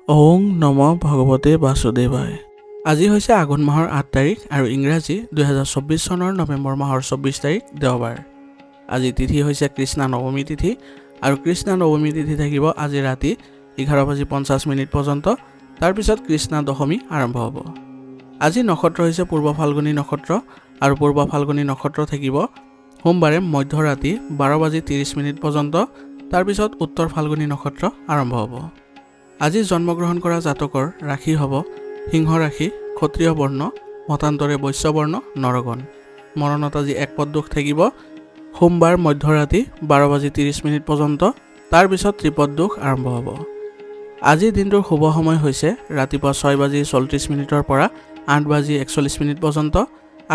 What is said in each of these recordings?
ওং নম ভগৱতে বাসুদেৱায়। আজি হৈছে আঘোণ মাহৰ 8 তাৰিখ আৰু ইংৰাজী 2024 চনৰ নৱেম্বৰ মাহৰ 24 তাৰিখ দেওবাৰ। আজি তিথি হৈছে কৃষ্ণা নৱমী তিথি আৰু কৃষ্ণা নৱমী তিথি থাকিব আজি ৰাতি 11:50 পৰ্যন্ত। তাৰ পিছত কৃষ্ণা দশমী আৰম্ভ হ'ব। আজি নক্ষত্ৰ হৈছে পূৰ্ব ফাল্গুনী নক্ষত্ৰ আৰু পূৰ্ব ফাল্গুনী নক্ষত্ৰ থাকিব সোমবাৰে মধ্যৰাতি 12:30 পৰ্যন্ত। তাৰ পিছত উত্তৰ ফাল্গুনী নক্ষত্ৰ আৰম্ভ হ'ব। আজি জন্মগ্ৰহণ কৰা জাতকৰ ৰাশি হ'ব সিংহ ৰাশি, ক্ষত্ৰিয় বৰ্ণ, মতান্তৰে বৈশ্য বৰ্ণ, নৰগণ। মৰণত আজি এক পদ দোষ থাকিব সোমবাৰ মধ্যৰাতি 12:30 পৰ্যন্ত। তাৰ পিছত ত্ৰিপদ দোষ আৰম্ভ হ'ব। আজিৰ দিনটোৰ শুভ সময় হৈছে ৰাতিপুৱা 6:34 পৰা 8:41 পৰ্যন্ত,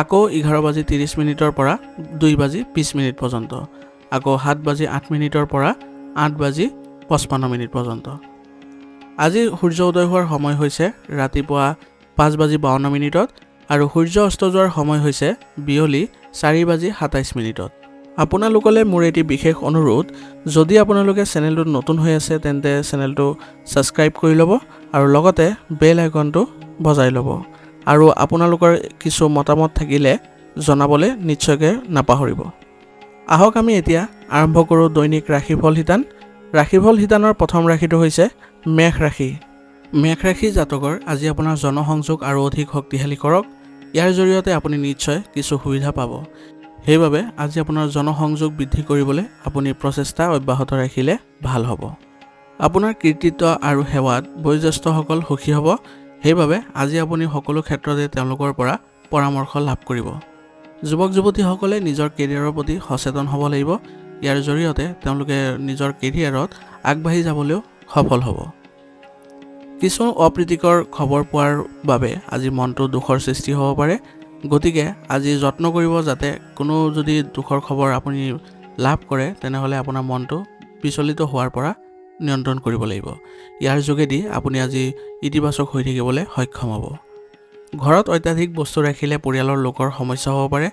আকৌ 11:30 পৰা 2:20 পৰ্যন্ত, আকৌ 7:08 পৰা 8:55 পৰ্যন্ত। আজি সূৰ্য উদয় হোৱাৰ সময় হৈছে ৰাতিপুৱা 5:52 আৰু সূৰ্য অস্ত যোৱাৰ সময় হৈছে বিয়লি 4:27। আপোনালোকলৈ মোৰ এটি বিশেষ অনুৰোধ, যদি আপোনালোকে চেনেলটোত নতুন হৈ আছে তেন্তে চেনেলটো ছাবস্ক্ৰাইব কৰি ল'ব আৰু লগতে বেল আইকনটো বজাই ল'ব আৰু আপোনালোকৰ কিছু মতামত থাকিলে জনাবলৈ নিশ্চয়কৈ নাপাহৰিব। আহক আমি এতিয়া আৰম্ভ কৰোঁ দৈনিক ৰাশিফল শিতান। ৰাশিফল শিতানৰ প্ৰথম ৰাশিটো হৈছে মেষ ৰাশি। মেষ ৰাশি জাতকৰ আজি আপোনাৰ জনসংযোগ আৰু অধিক শক্তিশালী কৰক। ইয়াৰ জৰিয়তে আপুনি নিশ্চয় কিছু সুবিধা পাব। সেইবাবে আজি আপোনাৰ জনসংযোগ বৃদ্ধি কৰিবলৈ আপুনি প্ৰচেষ্টা অব্যাহত ৰাখিলে ভাল হ'ব। আপোনাৰ কৃতিত্ব আৰু সেৱাত বয়োজ্যেষ্ঠসকল সুখী হ'ব। সেইবাবে আজি আপুনি সকলো ক্ষেত্ৰতে তেওঁলোকৰ পৰা পৰামৰ্শ লাভ কৰিব। যুৱক যুৱতীসকলে নিজৰ কেৰিয়াৰৰ প্ৰতি সচেতন হ'ব লাগিব। ইয়াৰ জৰিয়তে তেওঁলোকে নিজৰ কেৰিয়াৰত আগবাঢ়ি যাবলৈও সফল হ'ব। কিছু অপ্ৰীতিকৰ খবৰ পোৱাৰ বাবে আজি মনটো দুখৰ সৃষ্টি হ'ব পাৰে। গতিকে আজি যত্ন কৰিব যাতে কোনো যদি দুখৰ খবৰ আপুনি লাভ কৰে তেনেহ'লে আপোনাৰ মনটো বিচলিত হোৱাৰ পৰা নিয়ন্ত্ৰণ কৰিব লাগিব। ইয়াৰ যোগেদি আপুনি আজি ইতিবাচক হৈ থাকিবলৈ সক্ষম হ'ব। ঘৰত অত্যাধিক বস্তু ৰাখিলে পৰিয়ালৰ লোকৰ সমস্যা হ'ব পাৰে।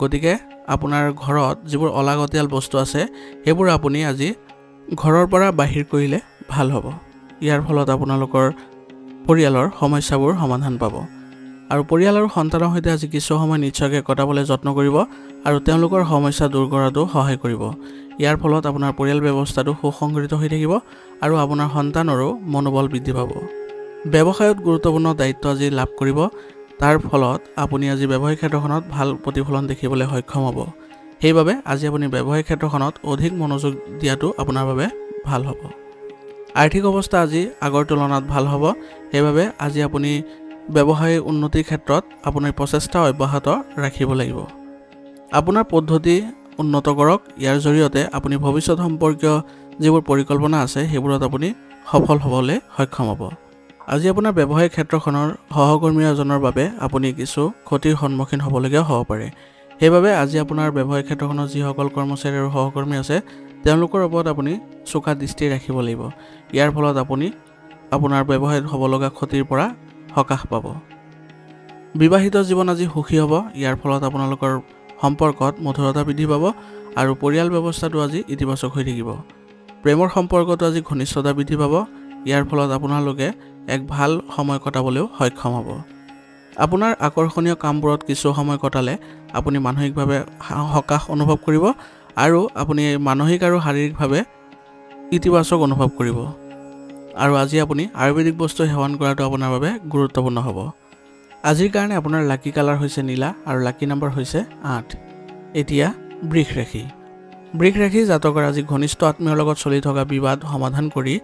গতিকে আপোনাৰ ঘৰত যিবোৰ অলাগতিয়াল বস্তু আছে সেইবোৰ আপুনি আজি ঘৰৰ পৰা বাহিৰ কৰিলে ভাল হ'ব। ইয়াৰ ফলত আপোনালোকৰ পৰিয়ালৰ সমস্যাবোৰ সমাধান পাব আৰু পৰিয়াল আৰু সন্তানৰ সৈতে আজি কিছু সময় নিশ্চয়কৈ কটাবলৈ যত্ন কৰিব আৰু তেওঁলোকৰ সমস্যা দূৰ কৰাতো সহায় কৰিব। ইয়াৰ ফলত আপোনাৰ পৰিয়াল ব্যৱস্থাটো সুসংগঠিত হৈ থাকিব আৰু আপোনাৰ সন্তানৰো মনোবল বৃদ্ধি পাব। ব্যৱসায়ত গুৰুত্বপূৰ্ণ দায়িত্ব আজি লাভ কৰিব। তাৰ ফলত আপুনি আজি ব্যৱসায়িক ক্ষেত্ৰখনত ভাল প্ৰতিফলন দেখিবলৈ সক্ষম হ'ব। সেইবাবে আজি আপুনি ব্যৱসায়িক ক্ষেত্ৰখনত অধিক মনোযোগ দিয়াটো আপোনাৰ বাবে ভাল হ'ব। আৰ্থিক অৱস্থা আজি আগৰ তুলনাত ভাল হ'ব। সেইবাবে আজি আপুনি ব্যৱসায়িক উন্নতিৰ ক্ষেত্ৰত আপোনাৰ প্ৰচেষ্টা অব্যাহত ৰাখিব লাগিব। আপোনাৰ পদ্ধতি উন্নত কৰক। ইয়াৰ জৰিয়তে আপুনি ভৱিষ্যত সম্পৰ্কীয় যিবোৰ পৰিকল্পনা আছে সেইবোৰত আপুনি সফল হ'বলৈ সক্ষম হ'ব। আজি আপোনাৰ ব্যৱসায়িক ক্ষেত্ৰখনৰ সহকৰ্মী এজনৰ বাবে আপুনি কিছু ক্ষতিৰ সন্মুখীন হ'বলগীয়া হ'ব পাৰে। সেইবাবে আজি আপোনাৰ ব্যৱসায়িক ক্ষেত্ৰখনৰ যিসকল কৰ্মচাৰী আৰু সহকৰ্মী আছে তেওঁলোকৰ ওপৰত আপুনি চোকা দৃষ্টি ৰাখিব লাগিব। ইয়াৰ ফলত আপুনি আপোনাৰ ব্যৱসায়ত হ'ব লগা ক্ষতিৰ পৰা সকাহ পাব। বিবাহিত জীৱন আজি সুখী হ'ব। ইয়াৰ ফলত আপোনালোকৰ সম্পৰ্কত মধুৰতা বৃদ্ধি পাব আৰু পৰিয়াল ব্যৱস্থাটো আজি ইতিবাচক হৈ থাকিব। প্ৰেমৰ সম্পৰ্কটো আজি ঘনিষ্ঠতা বৃদ্ধি পাব। ইয়াৰ ফলত আপোনালোকে এক ভাল সময় কটাবলৈও সক্ষম হ'ব। আপোনাৰ আকৰ্ষণীয় কামবোৰত কিছু সময় কটালে আপুনি মানসিকভাৱে সকাহ অনুভৱ কৰিব আৰু আপুনি মানসিক আৰু শাৰীৰিকভাৱে ইতিবাচক অনুভৱ কৰিব। আৰু আজি আপুনি আয়ুৰ্বেদিক বস্তু সেৱন কৰাটো আপোনাৰ বাবে গুৰুত্বপূৰ্ণ হ'ব। আজিৰ কাৰণে আপোনাৰ লাকি কালাৰ হৈছে নীলা আৰু লাকি নম্বৰ হৈছে 8। এতিয়া বৃষ ৰাশি। বৃষ ৰাশি জাতকৰ আজি ঘনিষ্ঠ আত্মীয়ৰ লগত চলি থকা বিবাদ সমাধান কৰি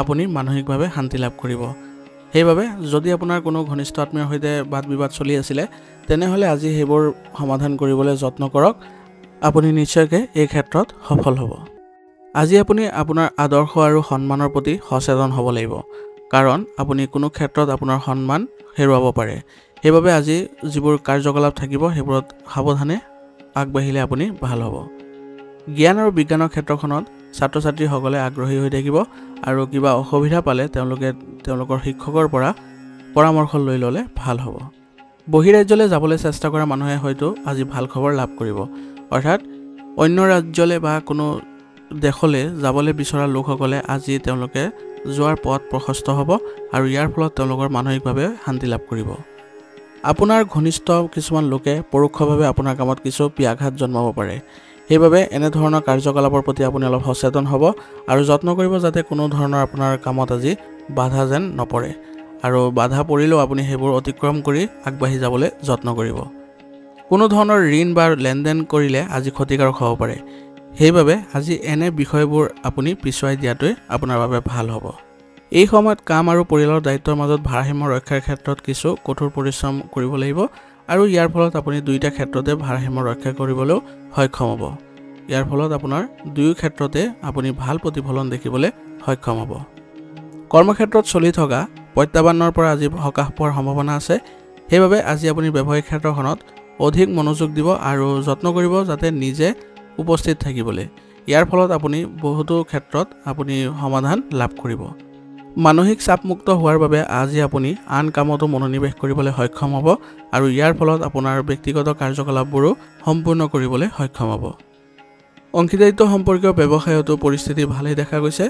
আপুনি মানসিকভাৱে শান্তি লাভ কৰিব। সেইবাবে যদি আপোনাৰ কোনো ঘনিষ্ঠ আত্মীয়ৰ সৈতে বাদ বিবাদ চলি আছিলে তেনেহ'লে আজি সেইবোৰ সমাধান কৰিবলৈ যত্ন কৰক। আপুনি নিশ্চয়কৈ এই ক্ষেত্ৰত সফল হ'ব। আজি আপুনি আপোনাৰ আদৰ্শ আৰু সন্মানৰ প্ৰতি সচেতন হ'ব লাগিব, কাৰণ আপুনি কোনো ক্ষেত্ৰত আপোনাৰ সন্মান হেৰুৱাব পাৰে। সেইবাবে আজি যিবোৰ কাৰ্যকলাপ থাকিব সেইবোৰত সাৱধানে আগবাঢ়িলে আপুনি ভাল হ'ব। জ্ঞান আৰু বিজ্ঞানৰ ক্ষেত্ৰখনত ছাত্ৰ ছাত্ৰীসকলে আগ্ৰহী হৈ থাকিব আৰু কিবা অসুবিধা পালে তেওঁলোকে তেওঁলোকৰ শিক্ষকৰ পৰা পৰামৰ্শ লৈ ল'লে ভাল হ'ব। বহিৰাজ্যলৈ যাবলৈ চেষ্টা কৰা মানুহে হয়তো আজি ভাল খবৰ লাভ কৰিব। অৰ্থাৎ অন্য ৰাজ্যলৈ বা কোনো দেশলৈ যাবলৈ বিচৰা লোকসকলে আজি তেওঁলোকে যোৱাৰ পথ প্ৰশস্ত হ'ব আৰু ইয়াৰ ফলত তেওঁলোকৰ মানসিকভাৱে শান্তি লাভ কৰিব। আপোনাৰ ঘনিষ্ঠ কিছুমান লোকে পৰোক্ষভাৱে আপোনাৰ কামত কিছু ব্যাঘাত জন্মাব পাৰে। সেইবাবে এনেধৰণৰ কাৰ্যকলাপৰ প্ৰতি আপুনি অলপ সচেতন হ'ব আৰু যত্ন কৰিব যাতে কোনো ধৰণৰ আপোনাৰ কামত আজি বাধা যেন নপৰে আৰু বাধা পৰিলেও আপুনি সেইবোৰ অতিক্ৰম কৰি আগবাঢ়ি যাবলৈ যত্ন কৰিব। কোনো ধৰণৰ ঋণ বা লেনদেন কৰিলে আজি ক্ষতিকাৰক হ'ব পাৰে। সেইবাবে আজি এনে বিষয়বোৰ আপুনি পিছুৱাই দিয়াটোৱে আপোনাৰ বাবে ভাল হ'ব। এই সময়ত কাম আৰু পৰিয়ালৰ দায়িত্বৰ মাজত ভাৰসাম্য ৰক্ষাৰ ক্ষেত্ৰত কিছু কঠোৰ পৰিশ্ৰম কৰিব লাগিব আৰু ইয়াৰ ফলত আপুনি দুয়োটা ক্ষেত্ৰতে ভাৰসাম্য ৰক্ষা কৰিবলৈও সক্ষম হ'ব। ইয়াৰ ফলত আপোনাৰ দুয়ো ক্ষেত্ৰতে আপুনি ভাল প্ৰতিফলন দেখিবলৈ সক্ষম হ'ব। কৰ্মক্ষেত্ৰত চলি থকা প্ৰত্যাহ্বানৰ পৰা আজি সকাহ পোৱাৰ সম্ভাৱনা আছে। সেইবাবে আজি আপুনি ব্যৱসায়িক ক্ষেত্ৰখনত অধিক মনোযোগ দিব আৰু যত্ন কৰিব যাতে নিজে উপস্থিত থাকিবলৈ। ইয়াৰ ফলত আপুনি বহুতো ক্ষেত্ৰত আপুনি সমাধান লাভ কৰিব। মানসিক চাপমুক্ত হোৱাৰ বাবে আজি আপুনি আন কামতো মনোনিৱেশ কৰিবলৈ সক্ষম হ'ব আৰু ইয়াৰ ফলত আপোনাৰ ব্যক্তিগত কাৰ্যকলাপবোৰো সম্পূৰ্ণ কৰিবলৈ সক্ষম হ'ব। অংশীদাৰিত্ব সম্পৰ্কীয় ব্যৱসায়তো পৰিস্থিতি ভালেই দেখা গৈছে,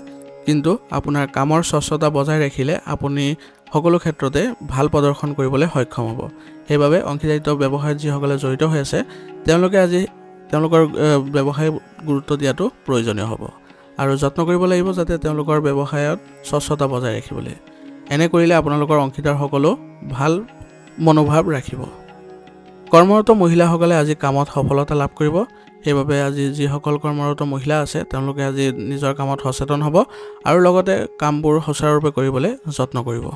কিন্তু আপোনাৰ কামৰ স্বচ্ছতা বজাই ৰাখিলে আপুনি সকলো ক্ষেত্ৰতে ভাল প্ৰদৰ্শন কৰিবলৈ সক্ষম হ'ব। সেইবাবে অংশীদাৰিত্ব ব্যৱসায়ত যিসকলে জড়িত হৈ আছে তেওঁলোকে আজি তেওঁলোকৰ ব্যৱসায় গুৰুত্ব দিয়াটো প্ৰয়োজনীয় হ'ব আৰু যত্ন কৰিব লাগিব যাতে তেওঁলোকৰ ব্যৱসায়ত স্বচ্ছতা বজাই ৰাখিবলৈ। এনে কৰিলে আপোনালোকৰ অংশীদাৰসকলেও ভাল মনোভাৱ ৰাখিব। কৰ্মৰত মহিলাসকলে আজি কামত সফলতা লাভ কৰিব। সেইবাবে আজি যিসকল কৰ্মৰত মহিলা আছে তেওঁলোকে আজি নিজৰ কামত সচেতন হ'ব আৰু লগতে কামবোৰ সুচাৰুৰূপে কৰিবলৈ যত্ন কৰিব।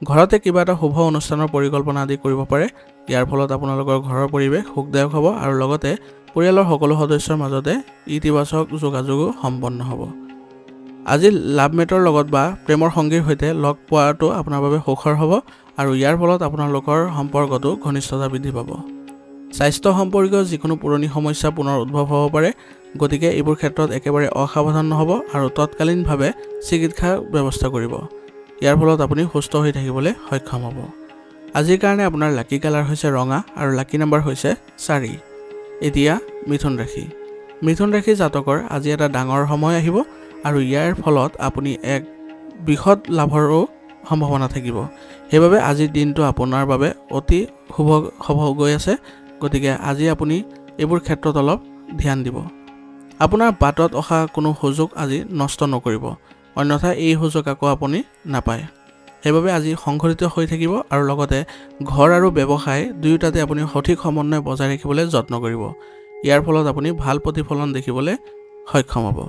ঘৰতে কিবা এটা শুভ অনুষ্ঠানৰ পৰিকল্পনা আদি কৰিব পাৰে। ইয়াৰ ফলত আপোনালোকৰ ঘৰৰ পৰিৱেশ সুখদায়ক হ'ব আৰু লগতে পৰিয়ালৰ সকলো সদস্যৰ মাজতে ইতিবাচক যোগাযোগো সম্পন্ন হ'ব। আজি লাভমেটৰ লগত বা প্ৰেমৰ সংগীৰ সৈতে লগ পোৱাটো আপোনাৰ বাবে সুখৰ হ'ব আৰু ইয়াৰ ফলত আপোনালোকৰ সম্পৰ্কটো ঘনিষ্ঠতা বৃদ্ধি পাব। স্বাস্থ্য সম্পৰ্কীয় যিকোনো পুৰণি সমস্যা পুনৰ উদ্ভৱ হ'ব পাৰে, গতিকে এইবোৰ ক্ষেত্ৰত একেবাৰে অসাৱধান নহ'ব আৰু তৎকালীনভাৱে চিকিৎসাৰ ব্যৱস্থা কৰিব। ইয়াৰ ফলত আপুনি সুস্থ হৈ থাকিবলৈ সক্ষম হ'ব। আজিৰ কাৰণে আপোনাৰ লাকি কালাৰ হৈছে ৰঙা আৰু লাকি নম্বৰ হৈছে 4। এতিয়া মিথুন ৰাশি। মিথুন ৰাশি জাতকৰ আজি এটা ডাঙৰ সময় আহিব আৰু ইয়াৰ ফলত আপুনি এক বৃহৎ লাভৰো সম্ভাৱনা থাকিব। সেইবাবে আজিৰ দিনটো আপোনাৰ বাবে অতি শুভ হ'ব গৈ আছে। গতিকে আজি আপুনি এইবোৰ ক্ষেত্ৰত অলপ ধ্যান দিব। আপোনাৰ বাটত অহা কোনো সুযোগ আজি নষ্ট নকৰিব, অন্যথা এই সুযোগ আকৌ আপুনি নাপায়। সেইবাবে আজি সংঘটিত হৈ থাকিব আৰু লগতে ঘৰ আৰু ব্যৱসায় দুয়োটাতে আপুনি সঠিক সমন্বয় বজাই ৰাখিবলৈ যত্ন কৰিব। ইয়াৰ ফলত আপুনি ভাল প্ৰতিফলন দেখিবলৈ সক্ষম হ'ব।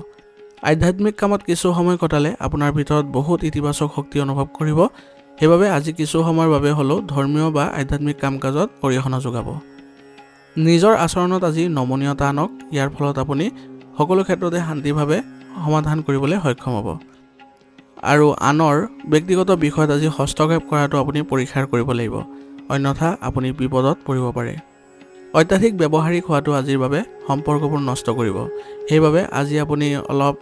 আধ্যাত্মিক কামত কিছু সময় কটালে আপোনাৰ ভিতৰত বহুত ইতিবাচক শক্তি অনুভৱ কৰিব। সেইবাবে আজি কিছু সময়ৰ বাবে হ'লেও ধৰ্মীয় বা আধ্যাত্মিক কাম কাজত অৰিহণা যোগাব। নিজৰ আচৰণত আজি নমনীয়তা আনক। ইয়াৰ ফলত আপুনি সকলো ক্ষেত্ৰতে শান্তিভাৱে সমাধান কৰিবলৈ সক্ষম হ'ব আৰু আনৰ ব্যক্তিগত বিষয়ত আজি হস্তক্ষেপ কৰাটো আপুনি পৰীক্ষা কৰিব লাগিব, অন্যথা আপুনি বিপদত পৰিব পাৰে। অত্যাধিক ব্যৱহাৰিক হোৱাটো আজিৰ বাবে সম্পৰ্কবোৰ নষ্ট কৰিব। সেইবাবে আজি আপুনি অলপ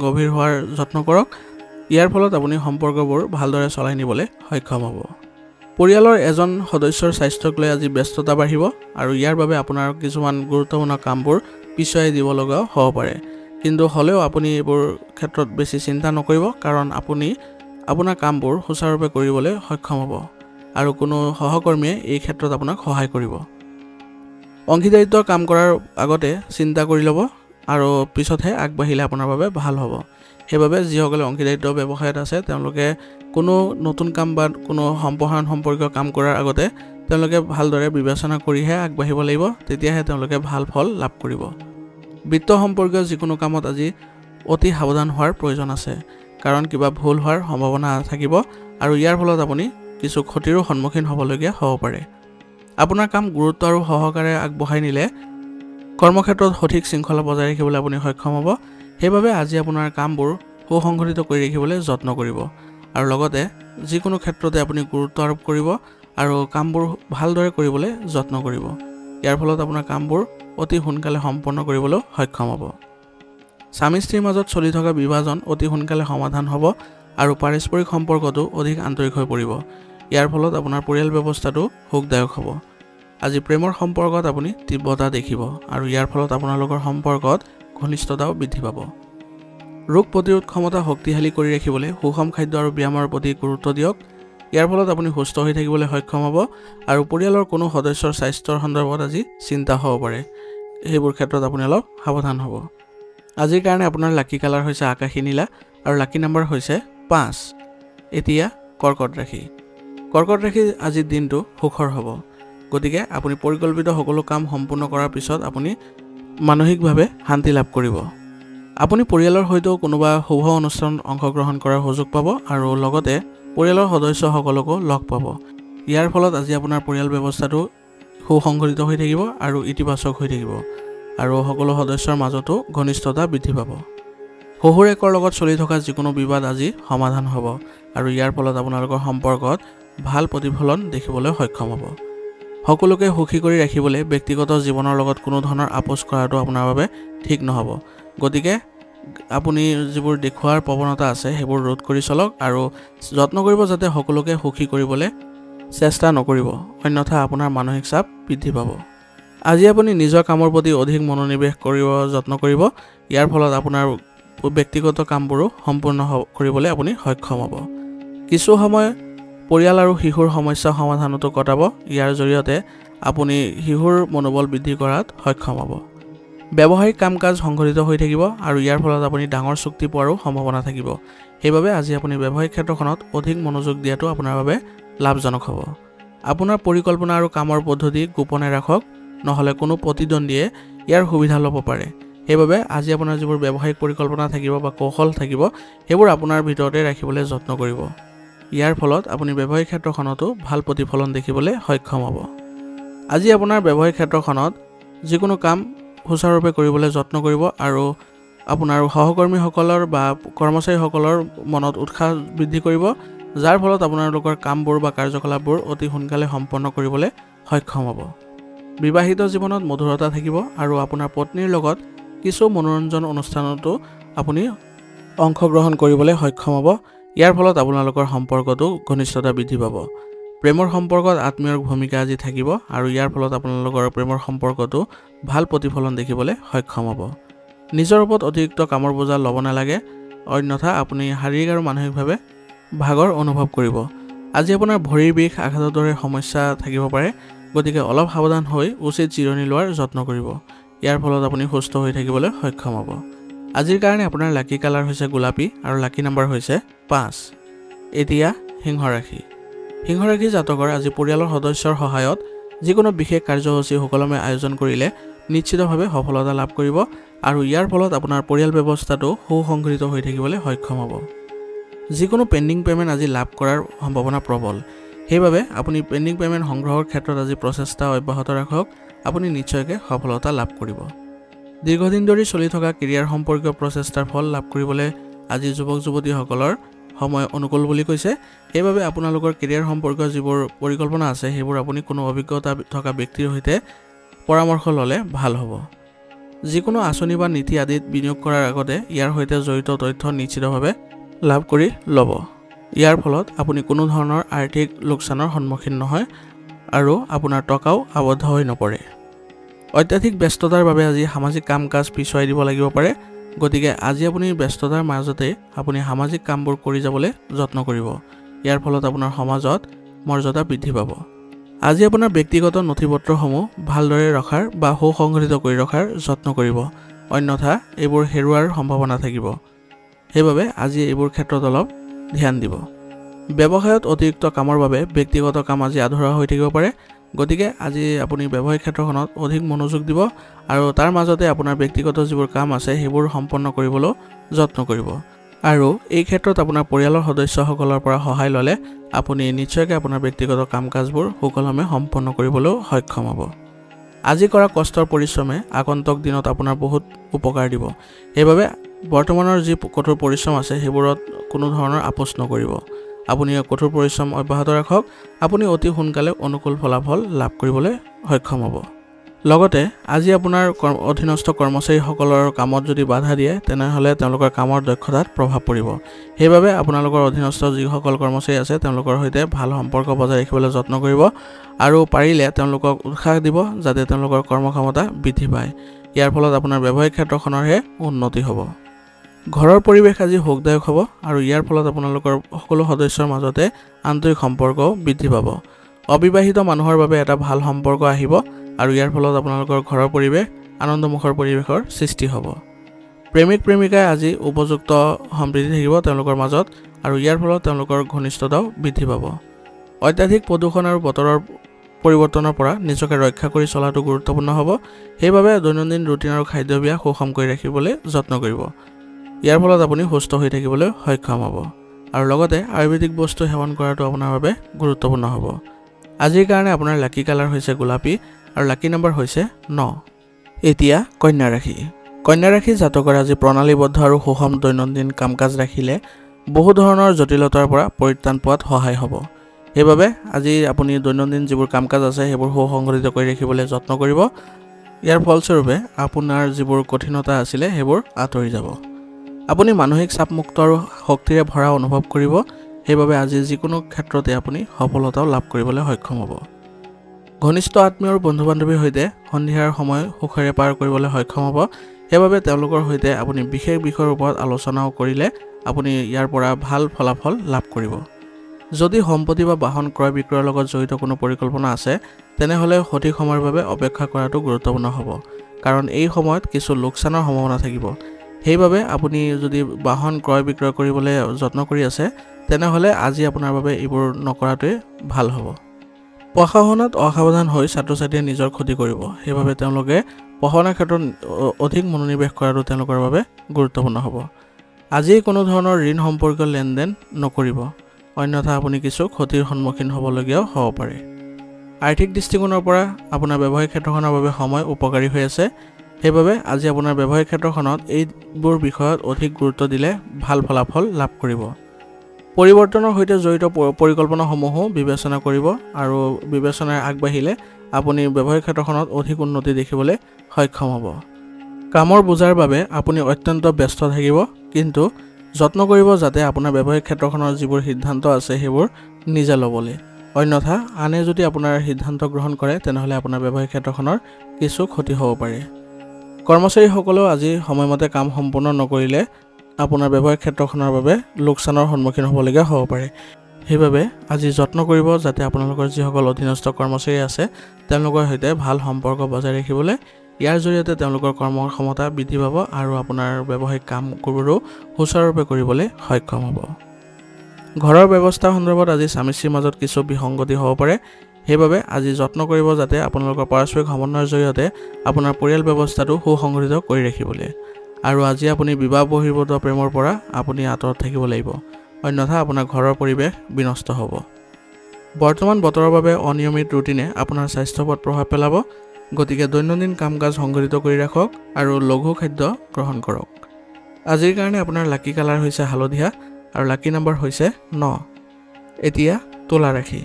গভীৰ হোৱাৰ যত্ন কৰক। ইয়াৰ ফলত আপুনি সম্পৰ্কবোৰ ভালদৰে চলাই নিবলৈ সক্ষম হ'ব। পৰিয়ালৰ এজন সদস্যৰ স্বাস্থ্যক লৈ আজি ব্যস্ততা বাঢ়িব আৰু ইয়াৰ বাবে আপোনাৰ কিছুমান গুৰুত্বপূৰ্ণ কামবোৰ পিছুৱাই দিব লগাও হ'ব পাৰে, কিন্তু হ'লেও আপুনি এইবোৰ ক্ষেত্ৰত বেছি চিন্তা নকৰিব, কাৰণ আপুনি আপোনাৰ কামবোৰ সুচাৰুৰূপে কৰিবলৈ সক্ষম হ'ব আৰু কোনো সহকৰ্মীয়ে এই ক্ষেত্ৰত আপোনাক সহায় কৰিব। অংশীদাৰিত্বৰ কাম কৰাৰ আগতে চিন্তা কৰি ল'ব আৰু পিছতহে আগবাঢ়িলে আপোনাৰ বাবে ভাল হ'ব। সেইবাবে যিসকলে অংশীদাৰিত্ব ব্যৱসায়ত আছে তেওঁলোকে কোনো নতুন কাম বা কোনো সম্প্ৰসাৰণ সম্পৰ্কীয় কাম কৰাৰ আগতে তেওঁলোকে ভালদৰে বিবেচনা কৰিহে আগবাঢ়িব লাগিব, তেতিয়াহে তেওঁলোকে ভাল ফল লাভ কৰিব। বিত্ত সম্পৰ্কীয় যিকোনো কামত আজি অতি সাৱধান হোৱাৰ প্ৰয়োজন আছে, কাৰণ কিবা ভুল হোৱাৰ সম্ভাৱনা থাকিব আৰু ইয়াৰ ফলত আপুনি কিছু ক্ষতিৰো সন্মুখীন হ'বলগীয়া হ'ব পাৰে। আপোনাৰ কাম গুৰুত্ব আৰু সহকাৰে আগবঢ়াই নিলে কৰ্মক্ষেত্ৰত সঠিক শৃংখলা বজাই ৰাখিবলৈ আপুনি সক্ষম হ'ব। সেইবাবে আজি আপোনাৰ কামবোৰ সুসংগঠিত কৰি ৰাখিবলৈ যত্ন কৰিব আৰু লগতে যিকোনো ক্ষেত্ৰতে আপুনি গুৰুত্ব আৰোপ কৰিব আৰু কামবোৰ ভালদৰে কৰিবলৈ যত্ন কৰিব। ইয়াৰ ফলত আপোনাৰ কামবোৰ অতি সোনকালে সম্পন্ন কৰিবলৈ সক্ষম হ'ব। স্বামী স্ত্ৰীৰ মাজত চলি থকা বিভাজন অতি সোনকালে সমাধান হ'ব আৰু পাৰস্পৰিক সম্পৰ্কটো অধিক আন্তৰিক হৈ পৰিব। ইয়াৰ ফলত আপোনাৰ পৰিয়াল ব্যৱস্থাটো সুখদায়ক হ'ব। আজি প্ৰেমৰ সম্পৰ্কত আপুনি তীব্ৰতা দেখিব আৰু ইয়াৰ ফলত আপোনালোকৰ সম্পৰ্কত ঘনিষ্ঠতাও বৃদ্ধি পাব। ৰোগ প্ৰতিৰোধ ক্ষমতা শক্তিশালী কৰি ৰাখিবলৈ সুষম খাদ্য আৰু ব্যায়ামৰ প্ৰতি গুৰুত্ব দিয়ক। ইয়াৰ ফলত আপুনি সুস্থ হৈ থাকিবলৈ সক্ষম হ'ব আৰু পৰিয়ালৰ কোনো সদস্যৰ স্বাস্থ্যৰ সন্দৰ্ভত আজি চিন্তা হ'ব পাৰে, সেইবোৰ ক্ষেত্ৰত আপুনি অলপ সাৱধান হ'ব। আজিৰ কাৰণে আপোনাৰ লাকি কালাৰ হৈছে আকাশী নীলা আৰু লাকি নম্বৰ হৈছে 5। এতিয়া কৰ্কট ৰাশি। কৰ্কট ৰাশি আজিৰ দিনটো সুখৰ হ'ব, গতিকে আপুনি পৰিকল্পিত সকলো কাম সম্পূৰ্ণ কৰাৰ পিছত আপুনি মানসিকভাৱে শান্তি লাভ কৰিব। আপুনি পৰিয়ালৰ সৈতেও কোনোবা শুভ অনুষ্ঠানত অংশগ্ৰহণ কৰাৰ সুযোগ পাব আৰু লগতে পৰিয়ালৰ সদস্যসকলকো লগ পাব। ইয়াৰ ফলত আজি আপোনাৰ পৰিয়াল ব্যৱস্থাটো সুসংগঠিত হৈ থাকিব আৰু ইতিবাচক হৈ থাকিব আৰু সকলো সদস্যৰ মাজতো ঘনিষ্ঠতা বৃদ্ধি পাব। শহুৰেকৰ লগত চলি থকা যিকোনো বিবাদ আজি সমাধান হ'ব আৰু ইয়াৰ ফলত আপোনালোকৰ সম্পৰ্কত ভাল প্ৰতিফলন দেখিবলৈ সক্ষম হ'ব। সকলোকে সুখী কৰি ৰাখিবলৈ ব্যক্তিগত জীৱনৰ লগত কোনো ধৰণৰ আপোচ কৰাটো আপোনাৰ বাবে ঠিক নহ'ব, গতিকে আপুনি যিবোৰ দেখুৱাৰ প্ৰৱণতা আছে সেইবোৰ ৰোধ কৰি চলক আৰু যত্ন কৰিব যাতে সকলোকে সুখী কৰিবলৈ চেষ্টা নকৰিব, অন্যথা আপোনাৰ মানসিক চাপ বৃদ্ধি পাব। আজি আপুনি নিজৰ কামৰ প্ৰতি অধিক মনোনিৱেশ কৰিব যত্ন কৰিব। ইয়াৰ ফলত আপোনাৰ ব্যক্তিগত কামবোৰো সম্পূৰ্ণ কৰিবলৈ আপুনি সক্ষম হ'ব। কিছু সময় পৰিয়াল আৰু শিশুৰ সমস্যা সমাধানতো কটাব। ইয়াৰ জৰিয়তে আপুনি শিশুৰ মনোবল বৃদ্ধি কৰাত সক্ষম হ'ব। ব্যৱসায়িক কাম কাজ সংঘটিত হৈ থাকিব আৰু ইয়াৰ ফলত আপুনি ডাঙৰ চুক্তি পোৱাৰো সম্ভাৱনা থাকিব। সেইবাবে আজি আপুনি ব্যৱসায়িক ক্ষেত্ৰখনত অধিক মনোযোগ দিয়াটো আপোনাৰ বাবে লাভজনক হ'ব। আপোনাৰ পৰিকল্পনা আৰু কামৰ পদ্ধতি গোপনে ৰাখক, নহ'লে কোনো প্ৰতিদ্বন্দ্বীয়ে ইয়াৰ সুবিধা ল'ব পাৰে। সেইবাবে আজি আপোনাৰ যিবোৰ ব্যৱসায়িক পৰিকল্পনা থাকিব বা কৌশল থাকিব সেইবোৰ আপোনাৰ ভিতৰতে ৰাখিবলৈ যত্ন কৰিব। ইয়াৰ ফলত আপুনি ব্যৱসায়িক ক্ষেত্ৰখনতো ভাল প্ৰতিফলন দেখিবলৈ সক্ষম হ'ব। আজি আপোনাৰ ব্যৱসায়িক ক্ষেত্ৰখনত যিকোনো কাম সুচাৰুৰূপে কৰিবলৈ যত্ন কৰিব আৰু আপোনাৰ সহকৰ্মীসকলৰ বা কৰ্মচাৰীসকলৰ মনত উৎসাহ বৃদ্ধি কৰিব, যাৰ ফলত আপোনালোকৰ কামবোৰ বা কাৰ্যকলাপবোৰ অতি সোনকালে সম্পন্ন কৰিবলৈ সক্ষম হ'ব। বিবাহিত জীৱনত মধুৰতা থাকিব আৰু আপোনাৰ পত্নীৰ লগত কিছু মনোৰঞ্জন অনুষ্ঠানতো আপুনি অংশগ্ৰহণ কৰিবলৈ সক্ষম হ'ব। ইয়াৰ ফলত আপোনালোকৰ সম্পৰ্কতো ঘনিষ্ঠতা বৃদ্ধি পাব। প্ৰেমৰ সম্পৰ্কত আত্মীয়ৰ ভূমিকা আজি থাকিব আৰু ইয়াৰ ফলত আপোনালোকৰ প্ৰেমৰ সম্পৰ্কতো ভাল প্ৰতিফলন দেখিবলৈ সক্ষম হ'ব। নিজৰ ওপৰত অতিৰিক্ত কামৰ বোজা ল'ব নালাগে, অন্যথা আপুনি শাৰীৰিক আৰু মানসিকভাৱে ভাগৰ অনুভৱ কৰিব। আজি আপোনাৰ ভৰিৰ বিষ আঘাতৰ দৰে সমস্যা থাকিব পাৰে, গতিকে অলপ সাৱধান হৈ উচিত জিৰণি লোৱাৰ যত্ন কৰিব। ইয়াৰ ফলত আপুনি সুস্থ হৈ থাকিবলৈ সক্ষম হ'ব। আজিৰ কাৰণে আপোনাৰ লাকি কালাৰ হৈছে গোলাপী আৰু লাকি নম্বৰ হৈছে 5। এতিয়া সিংহ ৰাশি। সিংহ ৰাশি জাতকৰ আজি পৰিয়ালৰ সদস্যৰ সহায়ত যিকোনো বিশেষ কাৰ্যসূচী সুকলমে আয়োজন কৰিলে নিশ্চিতভাৱে সফলতা লাভ কৰিব আৰু ইয়াৰ ফলত আপোনাৰ পৰিয়াল ব্যৱস্থাটো সুসংগঠিত হৈ থাকিবলৈ সক্ষম হ'ব। যিকোনো পেণ্ডিং পে'মেণ্ট আজি লাভ কৰাৰ সম্ভাৱনা প্ৰবল, সেইবাবে আপুনি পেণ্ডিং পে'মেণ্ট সংগ্ৰহৰ ক্ষেত্ৰত আজি প্ৰচেষ্টা অব্যাহত ৰাখক, আপুনি নিশ্চয়কৈ সফলতা লাভ কৰিব। দীৰ্ঘদিন ধৰি চলি থকা কেৰিয়াৰ সম্পৰ্কীয় প্ৰচেষ্টাৰ ফল লাভ কৰিবলৈ আজি যুৱক যুৱতীসকলৰ সময় অনুকূল বুলি কৈছে। সেইবাবে আপোনালোকৰ কেৰিয়াৰ সম্পৰ্কীয় যিবোৰ পৰিকল্পনা আছে সেইবোৰ আপুনি কোনো অভিজ্ঞতা থকা ব্যক্তিৰ সৈতে পৰামৰ্শ ল'লে ভাল হ'ব। যিকোনো আঁচনি বা নীতি আদিত বিনিয়োগ কৰাৰ আগতে ইয়াৰ সৈতে জড়িত তথ্য নিশ্চিতভাৱে লাভ কৰি ল'ব। ইয়াৰ ফলত আপুনি কোনো ধৰণৰ আৰ্থিক লোকচানৰ সন্মুখীন নহয় আৰু আপোনাৰ টকাও আবদ্ধ হৈ নপৰে। অত্যাধিক ব্যস্ততাৰ বাবে আজি সামাজিক কাম কাজ পিছুৱাই দিব লাগিব পাৰে, গতিকে আজি আপুনি ব্যস্ততাৰ মাজতে আপুনি সামাজিক কামবোৰ কৰি যাবলৈ যত্ন কৰিব। ইয়াৰ ফলত আপোনাৰ সমাজত মৰ্যাদা বৃদ্ধি পাব। আজি আপোনাৰ ব্যক্তিগত নথিপত্ৰসমূহ ভালদৰে ৰখাৰ বা সুসংগঠিত কৰি ৰখাৰ যত্ন কৰিব, অন্যথা এইবোৰ হেৰুৱাৰ সম্ভাৱনা থাকিব। সেইবাবে আজি এইবোৰ ক্ষেত্ৰত অলপ ধ্যান দিব। ব্যৱসায়ত অতিৰিক্ত কামৰ বাবে ব্যক্তিগত কাম আজি আধৰুৱা হৈ থাকিব পাৰে, গতিকে আজি আপুনি ব্যৱসায়িক ক্ষেত্ৰখনত অধিক মনোযোগ দিব আৰু তাৰ মাজতে আপোনাৰ ব্যক্তিগত যিবোৰ কাম আছে সেইবোৰ সম্পন্ন কৰিবলৈ যত্ন কৰিব। আৰু এই ক্ষেত্ৰত আপোনাৰ পৰিয়ালৰ সদস্যসকলৰ পৰা সহায় ল'লে আপুনি নিশ্চয়কৈ আপোনাৰ ব্যক্তিগত কাম কাজবোৰ সুকলমে সম্পন্ন কৰিবলৈ সক্ষম হ'ব। আজি কৰা কষ্টৰ পৰিশ্ৰমে আগন্তুক দিনত আপোনাৰ বহুত উপকাৰ দিব। সেইবাবে বৰ্তমানৰ যি কঠোৰ পৰিশ্ৰম আছে সেইবোৰত কোনো ধৰণৰ আপোচ নকৰিব। আপুনি কঠোৰ পৰিশ্ৰম অব্যাহত ৰাখক, আপুনি অতি সোনকালে অনুকূল ফলাফল লাভ কৰিবলৈ সক্ষম হ'ব। লগতে আজি আপোনাৰ অধীনস্থ কৰ্মচাৰীসকলৰ কামত যদি বাধা দিয়ে তেনেহ'লে তেওঁলোকৰ কামৰ দক্ষতাত প্ৰভাৱ পৰিব। সেইবাবে আপোনালোকৰ অধীনস্থ যিসকল কৰ্মচাৰী আছে তেওঁলোকৰ সৈতে ভাল সম্পৰ্ক বজাই ৰাখিবলৈ যত্ন কৰিব আৰু পাৰিলে তেওঁলোকক উৎসাহ দিব যাতে তেওঁলোকৰ কৰ্মক্ষমতা বৃদ্ধি পায়। ইয়াৰ ফলত আপোনাৰ ব্যৱসায়িক ক্ষেত্ৰখনৰহে উন্নতি হ'ব। ঘৰৰ পৰিৱেশ আজি সুখদায়ক হ'ব আৰু ইয়াৰ ফলত আপোনালোকৰ সকলো সদস্যৰ মাজতে আন্তৰিক সম্পৰ্ক বৃদ্ধি পাব। অবিবাহিত মানুহৰ বাবে এটা ভাল সম্পৰ্ক আহিব আৰু ইয়াৰ ফলত আপোনালোকৰ ঘৰৰ পৰিৱেশ আনন্দমুখৰ পৰিৱেশৰ সৃষ্টি হ'ব। প্ৰেমিক প্ৰেমিকাই আজি উপযুক্ত সম্প্ৰীতি থাকিব তেওঁলোকৰ মাজত আৰু ইয়াৰ ফলত তেওঁলোকৰ ঘনিষ্ঠতাও বৃদ্ধি পাব। অত্যাধিক প্ৰদূষণ আৰু বতৰৰ পৰিৱৰ্তনৰ পৰা নিজকে ৰক্ষা কৰি চলাটো গুৰুত্বপূৰ্ণ হ'ব। সেইবাবে দৈনন্দিন ৰুটিন আৰু খাদ্যাভ্যাস সুষম কৰি ৰাখিবলৈ যত্ন কৰিব। ইয়াৰ ফলত আপুনি সুস্থ হৈ থাকিবলৈ সক্ষম হ'ব আৰু লগতে আয়ুৰ্বেদিক বস্তু সেৱন কৰাটো আপোনাৰ বাবে গুৰুত্বপূৰ্ণ হ'ব। আজিৰ কাৰণে আপোনাৰ লাকি কালাৰ হৈছে গোলাপী আৰু লাকি নম্বৰ হৈছে 9। এতিয়া কন্যা ৰাশি। কন্যা ৰাশি জাতকৰ আজি প্ৰণালীবদ্ধ আৰু সুষম দৈনন্দিন কাম কাজ ৰাখিলে বহু ধৰণৰ জটিলতাৰ পৰা পৰিত্ৰাণ পোৱাত সহায় হ'ব। সেইবাবে আজি আপুনি দৈনন্দিন যিবোৰ কাম কাজ আছে সেইবোৰ সুসংগঠিত কৰি ৰাখিবলৈ যত্ন কৰিব। ইয়াৰ ফলস্বৰূপে আপোনাৰ যিবোৰ কঠিনতা আছিলে সেইবোৰ আঁতৰি যাব। আপুনি মানসিক চাপমুক্ত আৰু শক্তিৰে ভৰা অনুভৱ কৰিব। সেইবাবে আজি যিকোনো ক্ষেত্ৰতে আপুনি সফলতাও লাভ কৰিবলৈ সক্ষম হ'ব। ঘনিষ্ঠ আত্মীয় আৰু বন্ধু বান্ধৱীৰ সৈতে সন্ধিয়াৰ সময় সুখেৰে পাৰ কৰিবলৈ সক্ষম হ'ব। সেইবাবে তেওঁলোকৰ সৈতে আপুনি বিশেষ বিষয়ৰ ওপৰত আলোচনাও কৰিলে আপুনি ইয়াৰ পৰা ভাল ফলাফল লাভ কৰিব। যদি সম্পত্তি বা বাহন ক্ৰয় বিক্ৰয়ৰ লগত জড়িত কোনো পৰিকল্পনা আছে তেনেহ'লে সঠিক সময়ৰ বাবে অপেক্ষা কৰাটো গুৰুত্বপূৰ্ণ হ'ব, কাৰণ এই সময়ত কিছু লোকচানৰ সম্ভাৱনা থাকিব। সেইবাবে আপুনি যদি বাহন ক্ৰয় বিক্ৰয় কৰিবলৈ যত্ন কৰি আছে তেনেহ'লে আজি আপোনাৰ বাবে এইবোৰ নকৰাটোৱে ভাল হ'ব। পঢ়া শুনাত অসাৱধান হৈ ছাত্ৰ ছাত্ৰীয়ে নিজৰ ক্ষতি কৰিব। সেইবাবে তেওঁলোকে পঢ়া শুনাৰ ক্ষেত্ৰত অধিক মনোনিৱেশ কৰাটো তেওঁলোকৰ বাবে গুৰুত্বপূৰ্ণ হ'ব। আজি কোনো ধৰণৰ ঋণ সম্পৰ্কীয় লেনদেন নকৰিব, অন্যথা আপুনি কিছু ক্ষতিৰ সন্মুখীন হ'বলগীয়াও হ'ব পাৰে। আৰ্থিক দৃষ্টিকোণৰ পৰা আপোনাৰ ব্যৱসায়িক ক্ষেত্ৰখনৰ বাবে সময় উপকাৰী হৈ আছে। সেইবাবে আজি আপোনাৰ ব্যৱসায়িক ক্ষেত্ৰখনত এইবোৰ বিষয়ত অধিক গুৰুত্ব দিলে ভাল ফলাফল লাভ কৰিব। পৰিৱৰ্তনৰ সৈতে জড়িত পৰিকল্পনাসমূহো বিবেচনা কৰিব আৰু বিবেচনাৰে আগবাঢ়িলে আপুনি ব্যৱসায়িক ক্ষেত্ৰখনত অধিক উন্নতি দেখিবলৈ সক্ষম হ'ব। কামৰ বোজাৰ বাবে আপুনি অত্যন্ত ব্যস্ত থাকিব, কিন্তু যত্ন কৰিব যাতে আপোনাৰ ব্যৱসায়িক ক্ষেত্ৰখনৰ যিবোৰ সিদ্ধান্ত আছে সেইবোৰ নিজে ল'বলৈ। অন্যথা আনে যদি আপোনাৰ সিদ্ধান্ত গ্ৰহণ কৰে তেনেহ'লে আপোনাৰ ব্যৱসায়িক ক্ষেত্ৰখনৰ কিছু ক্ষতি হ'ব পাৰে। কৰ্মচাৰীসকলেও আজি সময়মতে কাম সম্পূৰ্ণ নকৰিলে আপোনাৰ ব্যৱসায়িক ক্ষেত্ৰখনৰ বাবে লোকচানৰ সন্মুখীন হ'বলগীয়া হ'ব পাৰে। সেইবাবে আজি যত্ন কৰিব যাতে আপোনালোকৰ যিসকল অধীনস্থ কৰ্মচাৰী আছে তেওঁলোকৰ সৈতে ভাল সম্পৰ্ক বজাই ৰাখিবলৈ। ইয়াৰ জৰিয়তে তেওঁলোকৰ কৰ্মক্ষমতা বৃদ্ধি পাব আৰু আপোনাৰ ব্যৱসায়িক কামবোৰো সুচাৰুৰূপে কৰিবলৈ সক্ষম হ'ব। ঘৰৰ ব্যৱস্থা সন্দৰ্ভত আজি স্বামী স্ত্ৰীৰ মাজত কিছু বিসংগতি হ'ব পাৰে। সেইবাবে আজি যত্ন কৰিব যাতে আপোনালোকৰ পাৰস্পৰিক সমন্বয়ৰ জৰিয়তে আপোনাৰ পৰিয়াল ব্যৱস্থাটো সুসংগঠিত কৰি ৰাখিবলৈ। আৰু আজি আপুনি বিবাহ বহিৰ্ভূত প্ৰেমৰ পৰা আপুনি আঁতৰত থাকিব লাগিব, অন্যথা আপোনাৰ ঘৰৰ পৰিৱেশ বিনষ্ট হ'ব। বৰ্তমান বতৰৰ বাবে অনিয়মিত ৰুটিনে আপোনাৰ স্বাস্থ্যৰ ওপৰত প্ৰভাৱ পেলাব। গতিকে দৈনন্দিন কাম কাজ সংগঠিত কৰি ৰাখক আৰু লঘু খাদ্য গ্ৰহণ কৰক। আজিৰ কাৰণে আপোনাৰ লাকি কালাৰ হৈছে হালধীয়া আৰু লাকি নম্বৰ হৈছে 9। এতিয়া তুলা ৰাশি।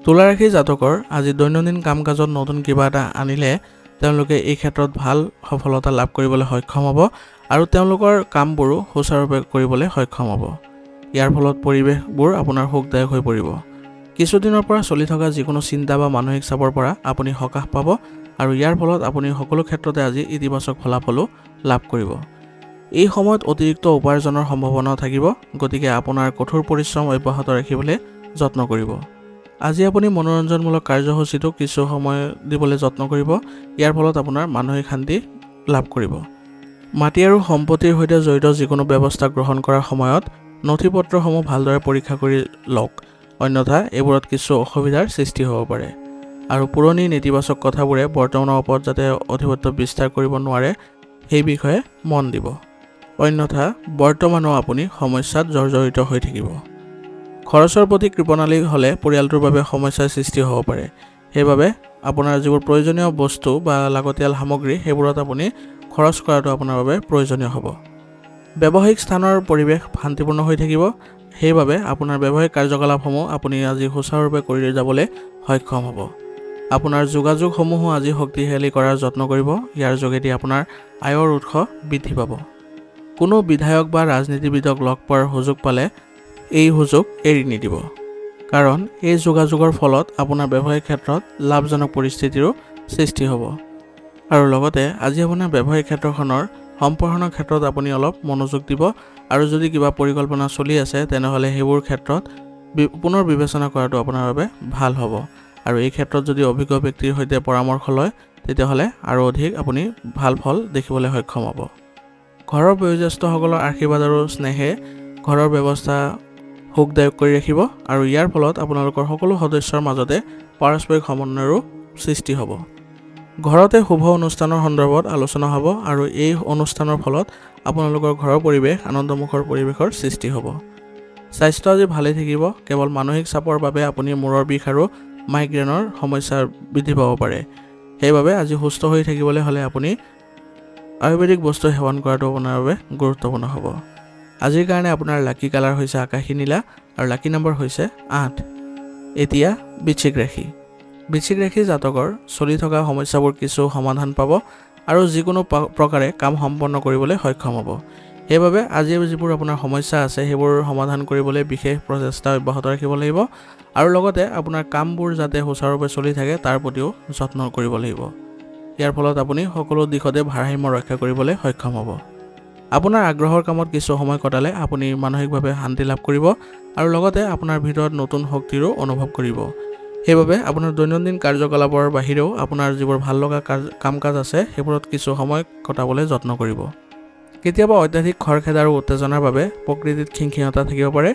তুলা ৰাশি জাতকৰ আজি দৈনন্দিন কাম কাজত নতুন কিবা এটা আনিলে তেওঁলোকে এই ক্ষেত্ৰত ভাল সফলতা লাভ কৰিবলৈ সক্ষম হ'ব আৰু তেওঁলোকৰ কামবোৰো সুচাৰুৰূপে কৰিবলৈ সক্ষম হ'ব। ইয়াৰ ফলত পৰিৱেশবোৰ আপোনাৰ সুখদায়ক হৈ পৰিব। কিছুদিনৰ পৰা চলি থকা যিকোনো চিন্তা বা মানসিক চাপৰ পৰা আপুনি সকাহ পাব আৰু ইয়াৰ ফলত আপুনি সকলো ক্ষেত্ৰতে আজি ইতিবাচক ফলাফলো লাভ কৰিব। এই সময়ত অতিৰিক্ত উপাৰ্জনৰ সম্ভাৱনাও থাকিব, গতিকে আপোনাৰ কঠোৰ পৰিশ্ৰম অব্যাহত ৰাখিবলৈ যত্ন কৰিব। আজি আপুনি মনোৰঞ্জনমূলক কাৰ্যসূচীটো কিছু সময় দিবলৈ যত্ন কৰিব। ইয়াৰ ফলত আপোনাৰ মানসিক শান্তি লাভ কৰিব। মাটি আৰু সম্পত্তিৰ সৈতে জড়িত যিকোনো ব্যৱস্থা গ্ৰহণ কৰাৰ সময়ত নথি পত্ৰসমূহ ভালদৰে পৰীক্ষা কৰি লওক, অন্যথা এইবোৰত কিছু অসুবিধাৰ সৃষ্টি হ'ব পাৰে। আৰু পুৰণি নেতিবাচক কথাবোৰে বৰ্তমানৰ ওপৰত যাতে আধিপত্য বিস্তাৰ কৰিব নোৱাৰে সেই বিষয়ে মন দিব, অন্যথা বৰ্তমানো আপুনি সমস্যাত জৰ্জৰিত হৈ থাকিব। খৰচৰ প্ৰতি কৃপণালী হ'লে পৰিয়ালটোৰ বাবে সমস্যাৰ সৃষ্টি হ'ব পাৰে। সেইবাবে আপোনাৰ যিবোৰ প্ৰয়োজনীয় বস্তু বা লাগতিয়াল সামগ্ৰী সেইবোৰত আপুনি খৰচ কৰাটো আপোনাৰ বাবে প্ৰয়োজনীয় হ'ব। ব্যৱসায়িক স্থানৰ পৰিৱেশ শান্তিপূৰ্ণ হৈ থাকিব। সেইবাবে আপোনাৰ ব্যৱসায়িক কাৰ্যকলাপসমূহ আপুনি আজি সুচাৰুৰূপে কৰি যাবলৈ সক্ষম হ'ব। আপোনাৰ যোগাযোগসমূহো আজি শক্তিশালী কৰাৰ যত্ন কৰিব। ইয়াৰ যোগেদি আপোনাৰ আয়ৰ উৎস বৃদ্ধি পাব। কোনো বিধায়ক বা ৰাজনীতিবিদক লগ পোৱাৰ সুযোগ পালে এই সুযোগ এৰি নিদিব, কাৰণ এই যোগাযোগৰ ফলত আপোনাৰ ব্যৱসায়িক ক্ষেত্ৰত লাভজনক পৰিস্থিতিৰো সৃষ্টি হ'ব। আৰু লগতে আজি আপোনাৰ ব্যৱসায়িক ক্ষেত্ৰখনৰ সম্প্ৰসাৰণৰ ক্ষেত্ৰত আপুনি অলপ মনোযোগ দিব আৰু যদি কিবা পৰিকল্পনা চলি আছে তেনেহ'লে সেইবোৰ ক্ষেত্ৰত পুনৰ বিবেচনা কৰাটো আপোনাৰ বাবে ভাল হ'ব আৰু এই ক্ষেত্ৰত যদি অভিজ্ঞ ব্যক্তিৰ সৈতে পৰামৰ্শ লয় তেতিয়াহ'লে আৰু অধিক আপুনি ভাল ফল দেখিবলৈ সক্ষম হ'ব ঘৰৰ বয়োজ্যেষ্ঠসকলৰ আশীৰ্বাদ আৰু স্নেহে ঘৰৰ ব্যৱস্থা সুখদায়ক কৰি ৰাখিব আৰু ইয়াৰ ফলত আপোনালোকৰ সকলো সদস্যৰ মাজতে পাৰস্পৰিক সমন্বয়ৰো সৃষ্টি হ'ব ঘৰতে শুভ অনুষ্ঠানৰ সন্দৰ্ভত আলোচনা হ'ব আৰু এই অনুষ্ঠানৰ ফলত আপোনালোকৰ ঘৰৰ পৰিৱেশ আনন্দমুখৰ পৰিৱেশৰ সৃষ্টি হ'ব স্বাস্থ্য আজি ভালে থাকিব কেৱল মানসিক চাপৰ বাবে আপুনি মূৰৰ বিষ আৰু মাইগ্ৰেনৰ সমস্যা বৃদ্ধি পাব পাৰে সেইবাবে আজি সুস্থ হৈ থাকিবলৈ হ'লে আপুনি আয়ুৰ্বেদিক বস্তু সেৱন কৰাটো আপোনাৰ বাবে গুৰুত্বপূৰ্ণ হ'ব আজিৰ কাৰণে আপোনাৰ লাকি কালাৰ হৈছে আকাশী নীলা আৰু লাকি নম্বৰ হৈছে 8 এতিয়া বৃশ্চিক ৰাশি জাতকৰ চলি থকা সমস্যাবোৰ কিছু সমাধান পাব আৰু যিকোনো প্ৰকাৰে কাম সম্পন্ন কৰিবলৈ সক্ষম হ'ব সেইবাবে আজি যিবোৰ আপোনাৰ সমস্যা আছে সেইবোৰ সমাধান কৰিবলৈ বিশেষ প্ৰচেষ্টা অব্যাহত ৰাখিব লাগিব আৰু লগতে আপোনাৰ কামবোৰ যাতে সুচাৰুৰূপে চলি থাকে তাৰ প্ৰতিও যত্ন কৰিব লাগিব ইয়াৰ ফলত আপুনি সকলো দিশতে ভাৰসাম্য ৰক্ষা কৰিবলৈ সক্ষম হ'ব আপোনাৰ আগ্ৰহৰ কামত কিছু সময় কটালে আপুনি মানসিকভাৱে শান্তি লাভ কৰিব আৰু লগতে আপোনাৰ ভিতৰত নতুন শক্তিৰো অনুভৱ কৰিব সেইবাবে আপোনাৰ দৈনন্দিন কাৰ্যকলাপৰ বাহিৰেও আপোনাৰ যিবোৰ ভাল লগা কাম-কাজ আছে সেইবোৰত কিছু সময় কটাবলৈ যত্ন কৰিব কেতিয়াবা অত্যাধিক খৰখেদা আৰু উত্তেজনাৰ বাবে প্ৰকৃতিত খিংখিঙতা থাকিব পাৰে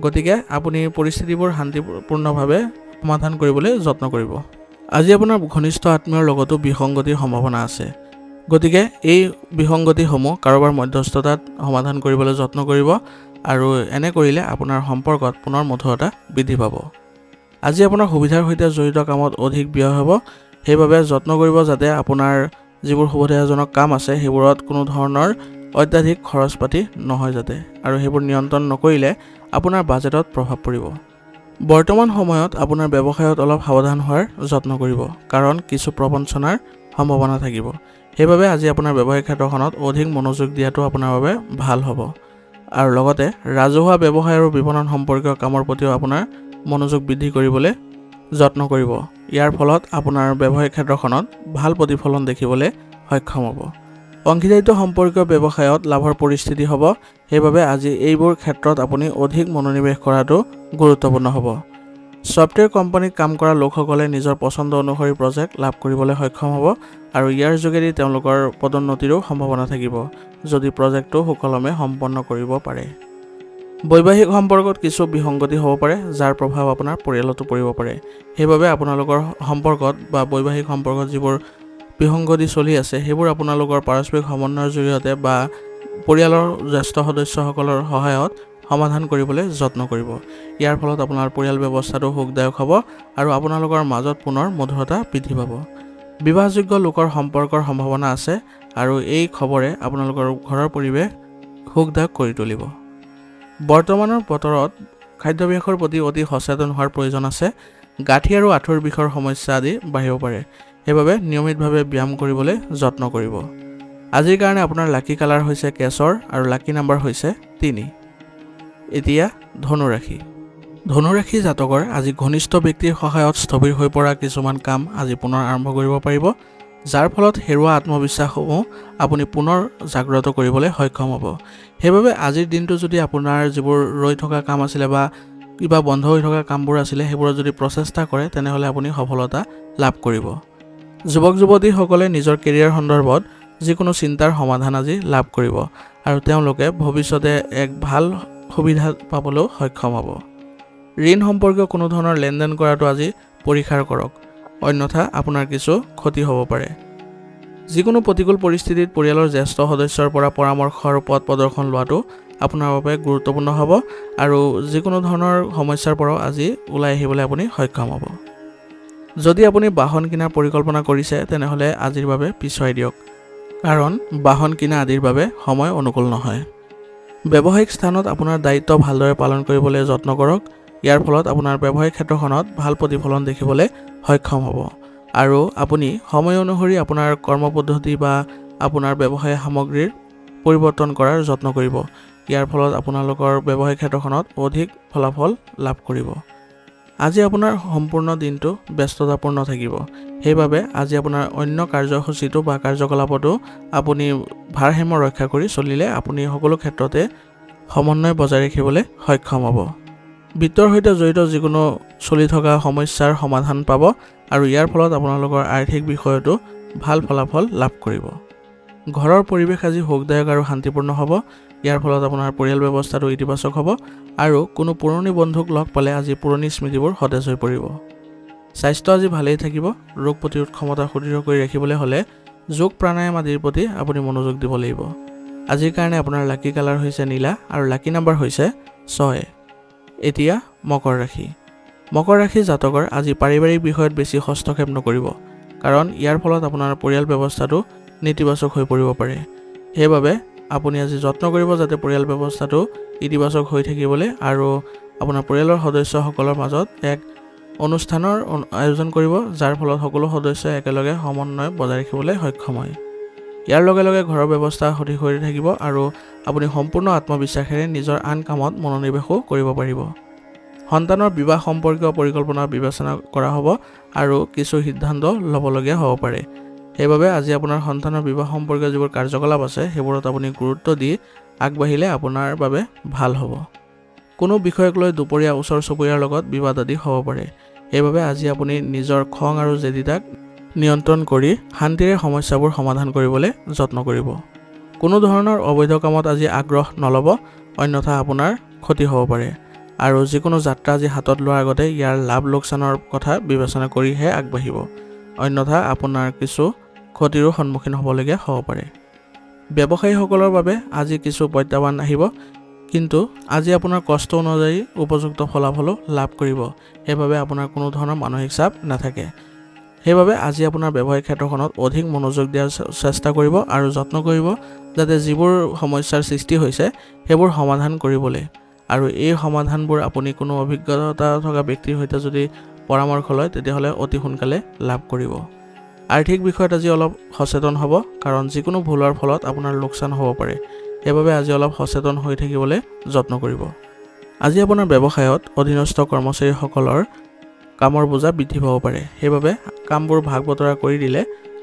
গতিকে আপুনি পৰিস্থিতিবোৰ শান্তিপূৰ্ণভাৱে সমাধান কৰিবলৈ যত্ন কৰিব আজি আপোনাৰ ঘনিষ্ঠ আত্মীয়ৰ লগতো বিসংগতিৰ সম্ভাৱনা আছে গতিকে এই বিসংগতিসমূহ কাৰোবাৰ মধ্যস্থতাত সমাধান কৰিবলৈ যত্ন কৰিব আৰু এনে কৰিলে আপোনাৰ সম্পৰ্কত পুনৰ মধুৰতা বৃদ্ধি পাব আজি আপোনাৰ সুবিধাৰ সৈতে জড়িত কামত অধিক ব্যয় হ'ব সেইবাবে যত্ন কৰিব যাতে আপোনাৰ যিবোৰ সুবিধাজনক কাম আছে সেইবোৰত কোনো ধৰণৰ অত্যাধিক খৰচ পাতি নহয় যাতে আৰু সেইবোৰ নিয়ন্ত্ৰণ নকৰিলে আপোনাৰ বাজেটত প্ৰভাৱ পৰিব বৰ্তমান সময়ত আপোনাৰ ব্যৱসায়ত অলপ সাৱধান হোৱাৰ যত্ন কৰিব কাৰণ কিছু প্ৰবঞ্চনাৰ সম্ভাৱনা থাকিব সেইবাবে আজি আপোনাৰ ব্যৱসায়িক ক্ষেত্ৰখনত অধিক মনোযোগ দিয়াটো আপোনাৰ বাবে ভাল হ'ব আৰু লগতে ৰাজহুৱা ব্যৱসায় আৰু বিপণন সম্পৰ্কীয় কামৰ প্ৰতিও আপোনাৰ মনোযোগ বৃদ্ধি কৰিবলৈ যত্ন কৰিব ইয়াৰ ফলত আপোনাৰ ব্যৱসায়িক ক্ষেত্ৰখনত ভাল প্ৰতিফলন দেখিবলৈ সক্ষম হ'ব অংশীদাৰিত্ব সম্পৰ্কীয় ব্যৱসায়ত লাভৰ পৰিস্থিতি হ'ব সেইবাবে আজি এইবোৰ ক্ষেত্ৰত আপুনি অধিক মনোনিৱেশ কৰাটো গুৰুত্বপূৰ্ণ হ'ব সফটৱেৰ কোম্পানীত কাম কৰা লোকসকলে নিজৰ পছন্দ অনুসৰি প্ৰজেক্ট লাভ কৰিবলৈ সক্ষম হ'ব আৰু ইয়াৰ যোগেদি তেওঁলোকৰ পদোন্নতিৰো সম্ভাৱনা থাকিব যদি প্ৰজেক্টটো সুকলমে সম্পন্ন কৰিব পাৰে বৈবাহিক সম্পৰ্কত কিছু বিসংগতি হ'ব পাৰে যাৰ প্ৰভাৱ আপোনাৰ পৰিয়ালতো পৰিব পাৰে সেইবাবে আপোনালোকৰ সম্পৰ্কত বা বৈবাহিক সম্পৰ্কত যিবোৰ বিসংগতি চলি আছে সেইবোৰ আপোনালোকৰ পাৰস্পৰিক সমন্বয়ৰ জৰিয়তে বা পৰিয়ালৰ জ্যেষ্ঠ সদস্যসকলৰ সহায়ত সমাধান কৰিবলৈ যত্ন কৰিব ইয়াৰ ফলত আপোনাৰ পৰিয়াল ব্যৱস্থাটো সুখদায়ক হ'ব আৰু আপোনালোকৰ মাজত পুনৰ মধুৰতা বৃদ্ধি পাব বিবাহযোগ্য লোকৰ সম্পৰ্কৰ সম্ভাৱনা আছে আৰু এই খবৰে আপোনালোকৰ ঘৰৰ পৰিৱেশ সুখদায়ক কৰি তুলিব বৰ্তমানৰ বতৰত খাদ্যাভ্যাসৰ প্ৰতি অতি সচেতন হোৱাৰ প্ৰয়োজন আছে গাঁঠি আৰু আঁঠুৰ বিষৰ সমস্যা আদি বাঢ়িব পাৰে সেইবাবে নিয়মিতভাৱে ব্যায়াম কৰিবলৈ যত্ন কৰিব আজিৰ কাৰণে আপোনাৰ লাকি কালাৰ হৈছে কেশৰ আৰু লাকি নম্বৰ হৈছে 3 এতিয়া ধনুৰাশি জাতকৰ আজি ঘনিষ্ঠ ব্যক্তিৰ সহায়ত স্থবিৰ হৈ পৰা কিছুমান কাম আজি পুনৰ আৰম্ভ কৰিব পাৰিব যাৰ ফলত হেৰুৱা আত্মবিশ্বাসসমূহ আপুনি পুনৰ জাগ্ৰত কৰিবলৈ সক্ষম হ'ব সেইবাবে আজিৰ দিনটো যদি আপোনাৰ যিবোৰ ৰৈ থকা কাম আছিলে বা কিবা বন্ধ হৈ থকা কামবোৰ আছিলে সেইবোৰ যদি প্ৰচেষ্টা কৰে তেনেহ'লে আপুনি সফলতা লাভ কৰিব যুৱক যুৱতীসকলে নিজৰ কেৰিয়াৰ সন্দৰ্ভত যিকোনো চিন্তাৰ সমাধান আজি লাভ কৰিব আৰু তেওঁলোকে ভৱিষ্যতে এক ভাল সুবিধা পাবলৈ সক্ষম হ'ব ঋণ সম্পৰ্কীয় কোনো ধৰণৰ লেনদেন কৰাটো আজি পৰীক্ষা কৰক অন্যথা আপোনাৰ কিছু ক্ষতি হ'ব পাৰে যিকোনো প্ৰতিকূল পৰিস্থিতিত পৰিয়ালৰ জ্যেষ্ঠ সদস্যৰ পৰা পৰামৰ্শ আৰু পথ প্ৰদৰ্শন লোৱাটো আপোনাৰ বাবে গুৰুত্বপূৰ্ণ হ'ব আৰু যিকোনো ধৰণৰ সমস্যাৰ পৰা আজি ওলাই আহিবলৈ আপুনি সক্ষম হ'ব যদি আপুনি বাহন কিনাৰ পৰিকল্পনা কৰিছে তেনেহ'লে আজিৰ বাবে পিছুৱাই দিয়ক কাৰণ বাহন কিনা আদিৰ বাবে সময় অনুকূল নহয় ব্যৱসায়িক স্থানত আপোনাৰ দায়িত্ব ভালদৰে পালন কৰিবলৈ যত্ন কৰক ইয়াৰ ফলত আপোনাৰ ব্যৱসায়িক ক্ষেত্ৰখনত ভাল প্ৰতিফলন দেখিবলৈ সক্ষম হ'ব আৰু আপুনি সময় অনুসৰি আপোনাৰ কৰ্মপদ্ধতি বা আপোনাৰ ব্যৱসায় সামগ্ৰীৰ পৰিৱৰ্তন কৰাৰ যত্ন কৰিব ইয়াৰ ফলত আপোনালোকৰ ব্যৱসায়িক ক্ষেত্ৰখনত অধিক ফলাফল লাভ কৰিব আজি আপোনাৰ সম্পূৰ্ণ দিনটো ব্যস্ততাপূৰ্ণ থাকিব। সেইবাবে আজি আপোনাৰ অন্য কাৰ্যসূচীটো বা কাৰ্যকলাপতো আপুনি ভাৰসাম্য ৰক্ষা কৰি চলিলে আপুনি সকলো ক্ষেত্ৰতে সমন্বয় বজাই ৰাখিবলৈ সক্ষম হ'ব। বিত্তৰ সৈতে জড়িত যিকোনো চলি থকা সমস্যাৰ সমাধান পাব আৰু ইয়াৰ ফলত আপোনালোকৰ আৰ্থিক বিষয়তো ভাল ফলাফল লাভ কৰিব। ঘৰৰ পৰিৱেশ আজি সুখদায়ক আৰু শান্তিপূৰ্ণ হ'ব। ইয়াৰ ফলত আপোনাৰ পৰিয়াল ব্যৱস্থাটো ইতিবাচক হ'ব আৰু কোনো পুৰণি বন্ধুক লগ পালে আজি পুৰণি স্মৃতিবোৰ সতেজ হৈ পৰিব। স্বাস্থ্য আজি ভালেই থাকিব। ৰোগ প্ৰতিৰোধ ক্ষমতা সুদৃঢ় কৰি ৰাখিবলৈ হ'লে যোগ প্ৰাণায়াম আদিৰ প্ৰতি আপুনি মনোযোগ দিব লাগিব। আজিৰ কাৰণে আপোনাৰ লাকি কালাৰ হৈছে নীলা আৰু লাকি নাম্বাৰ হৈছে 6। এতিয়া মকৰ ৰাশি। মকৰ ৰাশি জাতকৰ আজি পাৰিবাৰিক বিষয়ত বেছি হস্তক্ষেপ নকৰিব, কাৰণ ইয়াৰ ফলত আপোনাৰ পৰিয়াল ব্যৱস্থাটো নেতিবাচক হৈ পৰিব পাৰে। সেইবাবে আপুনি আজি যত্ন কৰিব যাতে পৰিয়াল ব্যৱস্থাটো ইতিবাচক হৈ থাকিবলৈ আৰু আপোনাৰ পৰিয়ালৰ সদস্যসকলৰ মাজত এক অনুষ্ঠানৰ আয়োজন কৰিব, যাৰ ফলত সকলো সদস্যই একেলগে সমন্বয় বজাই ৰাখিবলৈ সক্ষম হয়। ইয়াৰ লগে লগে ঘৰৰ ব্যৱস্থা সঠিক হৈ থাকিব আৰু আপুনি সম্পূৰ্ণ আত্মবিশ্বাসেৰে নিজৰ আন কামত মনোনিৱেশো কৰিব পাৰিব। সন্তানৰ বিবাহ সম্পৰ্কীয় পৰিকল্পনা বিবেচনা কৰা হ'ব আৰু কিছু সিদ্ধান্ত ল'বলগীয়া হ'ব পাৰে। সেইবাবে আজি আপোনাৰ সন্তানৰ বিবাহ সম্পৰ্কীয় যিবোৰ কাৰ্যকলাপ আছে সেইবোৰত আপুনি গুৰুত্ব দি আগবাঢ়িলে আপোনাৰ বাবে ভাল হ'ব। কোনো বিষয়ক লৈ দুপৰীয়া ওচৰ চুবুৰীয়াৰ লগত বিবাদ আদি হ'ব পাৰে। সেইবাবে আজি আপুনি নিজৰ খং আৰু জেদিতাক নিয়ন্ত্ৰণ কৰি শান্তিৰে সমস্যাবোৰ সমাধান কৰিবলৈ যত্ন কৰিব। কোনো ধৰণৰ অবৈধ কামত আজি আগ্ৰহ নল'ব, অন্যথা আপোনাৰ ক্ষতি হ'ব পাৰে। আৰু যিকোনো যাত্ৰা আজি হাতত লোৱাৰ আগতে ইয়াৰ লাভ লোকচানৰ কথা বিবেচনা কৰিহে আগবাঢ়িব, অন্যথা আপোনাৰ কিছু ক্ষতিৰো সন্মুখীন হ'বলগীয়া হ'ব পাৰে। ব্যৱসায়ীসকলৰ বাবে আজি কিছু প্ৰত্যাহ্বান আহিব, কিন্তু আজি আপোনাৰ কষ্ট অনুযায়ী উপযুক্ত ফলাফলো লাভ কৰিব। সেইবাবে আপোনাৰ কোনো ধৰণৰ মানসিক চাপ নাথাকে। সেইবাবে আজি আপোনাৰ ব্যৱসায়িক ক্ষেত্ৰখনত অধিক মনোযোগ দিয়াৰ চেষ্টা কৰিব আৰু যত্ন কৰিব যাতে যিবোৰ সমস্যাৰ সৃষ্টি হৈছে সেইবোৰ সমাধান কৰিবলৈ, আৰু এই সমাধানবোৰ আপুনি কোনো অভিজ্ঞতা থকা ব্যক্তিৰ সৈতে যদি পৰামৰ্শ লয় তেতিয়াহ'লে অতি সোনকালে লাভ কৰিব। আৰ্থিক বিষয়ত আজি অলপ সচেতন হ'ব, কাৰণ যিকোনো ভুলৰ ফলত আপোনাৰ লোকচান হ'ব পাৰে। সেইবাবে আজি অলপ সচেতন হৈ থাকিবলৈ যত্ন কৰিব। আজি আপোনাৰ ব্যৱসায়ত অধীনস্থ কৰ্মচাৰীসকলৰ কামৰ বোজা বৃদ্ধি পাব পাৰে। সেইবাবে কামবোৰ ভাগ বতৰা কৰি দিলে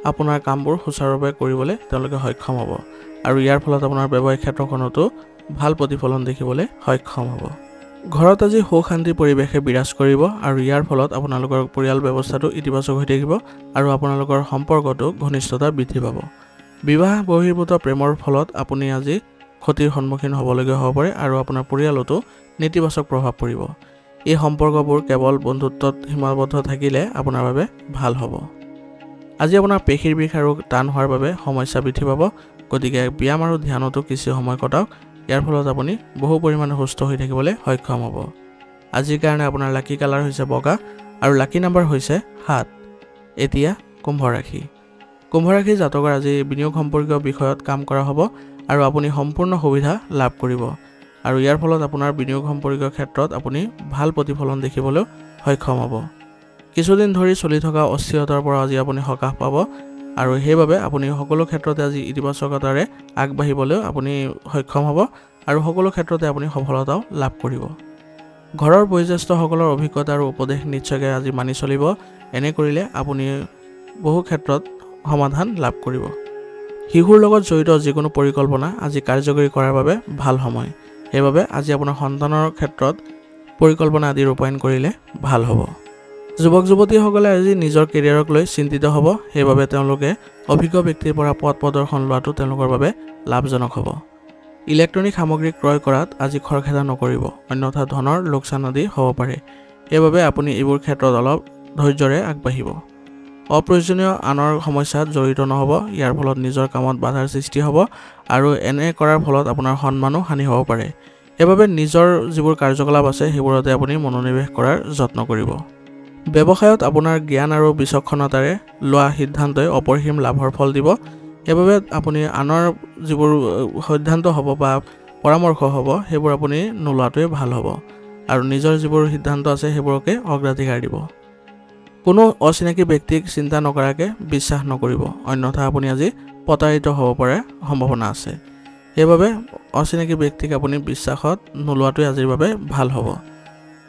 আপোনাৰ কামবোৰ সুচাৰুৰূপে কৰিবলৈ তেওঁলোকে সক্ষম হ'ব আৰু ইয়াৰ ফলত আপোনাৰ ব্যৱসায়িক ক্ষেত্ৰখনতো ভাল প্ৰতিফলন দেখিবলৈ সক্ষম হ'ব। ঘৰত আজি সুখ শান্তিৰ পৰিৱেশে বিৰাজ কৰিব আৰু ইয়াৰ ফলত আপোনালোকৰ পৰিয়াল ব্যৱস্থাটো ইতিবাচক হৈ থাকিব আৰু আপোনালোকৰ সম্পৰ্কটো ঘনিষ্ঠতা বৃদ্ধি পাব। বিবাহ বহিৰ্ভূত প্ৰেমৰ ফলত আপুনি আজি ক্ষতিৰ সন্মুখীন হ'বলগীয়া হ'ব পাৰে আৰু আপোনাৰ পৰিয়ালতো নেতিবাচক প্ৰভাৱ পৰিব। এই সম্পৰ্কবোৰ কেৱল বন্ধুত্বত সীমাবদ্ধ থাকিলে আপোনাৰ বাবে ভাল হ'ব। আজি আপোনাৰ পেশীৰ বিষ আৰু টান হোৱাৰ বাবে সমস্যা বৃদ্ধি পাব, গতিকে ব্যায়াম আৰু ধ্যানতো কিছু সময় কটাওক। ইয়াৰ ফলত আপুনি বহু পৰিমাণে সুস্থ হৈ থাকিবলৈ সক্ষম হ'ব। আজিৰ কাৰণে আপোনাৰ লাকি কালাৰ হৈছে বগা আৰু লাকি নাম্বাৰ হৈছে 7। এতিয়া কুম্ভ ৰাশি। কুম্ভ ৰাশি জাতকৰ আজি বিনিয়োগ সম্পৰ্কীয় বিষয়ত কাম কৰা হ'ব আৰু আপুনি সম্পূৰ্ণ সুবিধা লাভ কৰিব, আৰু ইয়াৰ ফলত আপোনাৰ বিনিয়োগ সম্পৰ্কীয় ক্ষেত্ৰত আপুনি ভাল প্ৰতিফলন দেখিবলৈ সক্ষম হ'ব। কিছুদিন ধৰি চলি থকা অস্থিৰতাৰ পৰা আজি আপুনি সকাহ পাব আৰু সেইবাবে আপুনি সকলো ক্ষেত্ৰতে আজি ইতিবাচকতাৰে আগবাঢ়িবলৈ আপুনি সক্ষম হ'ব আৰু সকলো ক্ষেত্ৰতে আপুনি সফলতাও লাভ কৰিব। ঘৰৰ বয়োজ্যেষ্ঠসকলৰ অভিজ্ঞতা আৰু উপদেশ নিশ্চয়কৈ আজি মানি চলিব। এনে কৰিলে আপুনি বহু ক্ষেত্ৰত সমাধান লাভ কৰিব। শিশুৰ লগত জড়িত যিকোনো পৰিকল্পনা আজি কাৰ্যকৰী কৰাৰ বাবে ভাল সময়। সেইবাবে আজি আপোনাৰ সন্তানৰ ক্ষেত্ৰত পৰিকল্পনা আদি ৰূপায়ণ কৰিলে ভাল হ'ব। যুৱক যুৱতীসকলে আজি নিজৰ কেৰিয়াৰক লৈ চিন্তিত হ'ব। সেইবাবে তেওঁলোকে অভিজ্ঞ ব্যক্তিৰ পৰা পথ প্ৰদৰ্শন লোৱাটো তেওঁলোকৰ বাবে লাভজনক হ'ব। ইলেক্ট্ৰনিক সামগ্ৰী ক্ৰয় কৰাত আজি খৰখেদা নকৰিব, অন্যথা ধনৰ লোকচান আদি হ'ব পাৰে। সেইবাবে আপুনি এইবোৰ ক্ষেত্ৰত অলপ ধৈৰ্যৰে আগবাঢ়িব। অপ্ৰয়োজনীয় আনৰ সমস্যাত জড়িত নহ'ব, ইয়াৰ ফলত নিজৰ কামত বাধাৰ সৃষ্টি হ'ব আৰু এনে কৰাৰ ফলত আপোনাৰ সন্মানো হানি হ'ব পাৰে। সেইবাবে নিজৰ যিবোৰ কাৰ্যকলাপ আছে সেইবোৰতে আপুনি মনোনিৱেশ কৰাৰ যত্ন কৰিব। ব্যৱসায়ত আপোনাৰ জ্ঞান আৰু বিচক্ষণতাৰে লোৱা সিদ্ধান্তই অপৰিসীম লাভৰ ফল দিব। সেইবাবে আপুনি আনৰ যিবোৰ সিদ্ধান্ত হ'ব বা পৰামৰ্শ হ'ব সেইবোৰ আপুনি নোলোৱাটোৱে ভাল হ'ব আৰু নিজৰ যিবোৰ সিদ্ধান্ত আছে সেইবোৰকে অগ্ৰাধিকাৰ দিব। কোনো অচিনাকি ব্যক্তিক চিন্তা নকৰাকৈ বিশ্বাস নকৰিব, অন্যথা আপুনি আজি প্ৰতাৰিত হ'ব পৰাৰ সম্ভাৱনা আছে। সেইবাবে অচিনাকি ব্যক্তিক আপুনি বিশ্বাসত নোলোৱাটোৱে আজিৰ বাবে ভাল হ'ব।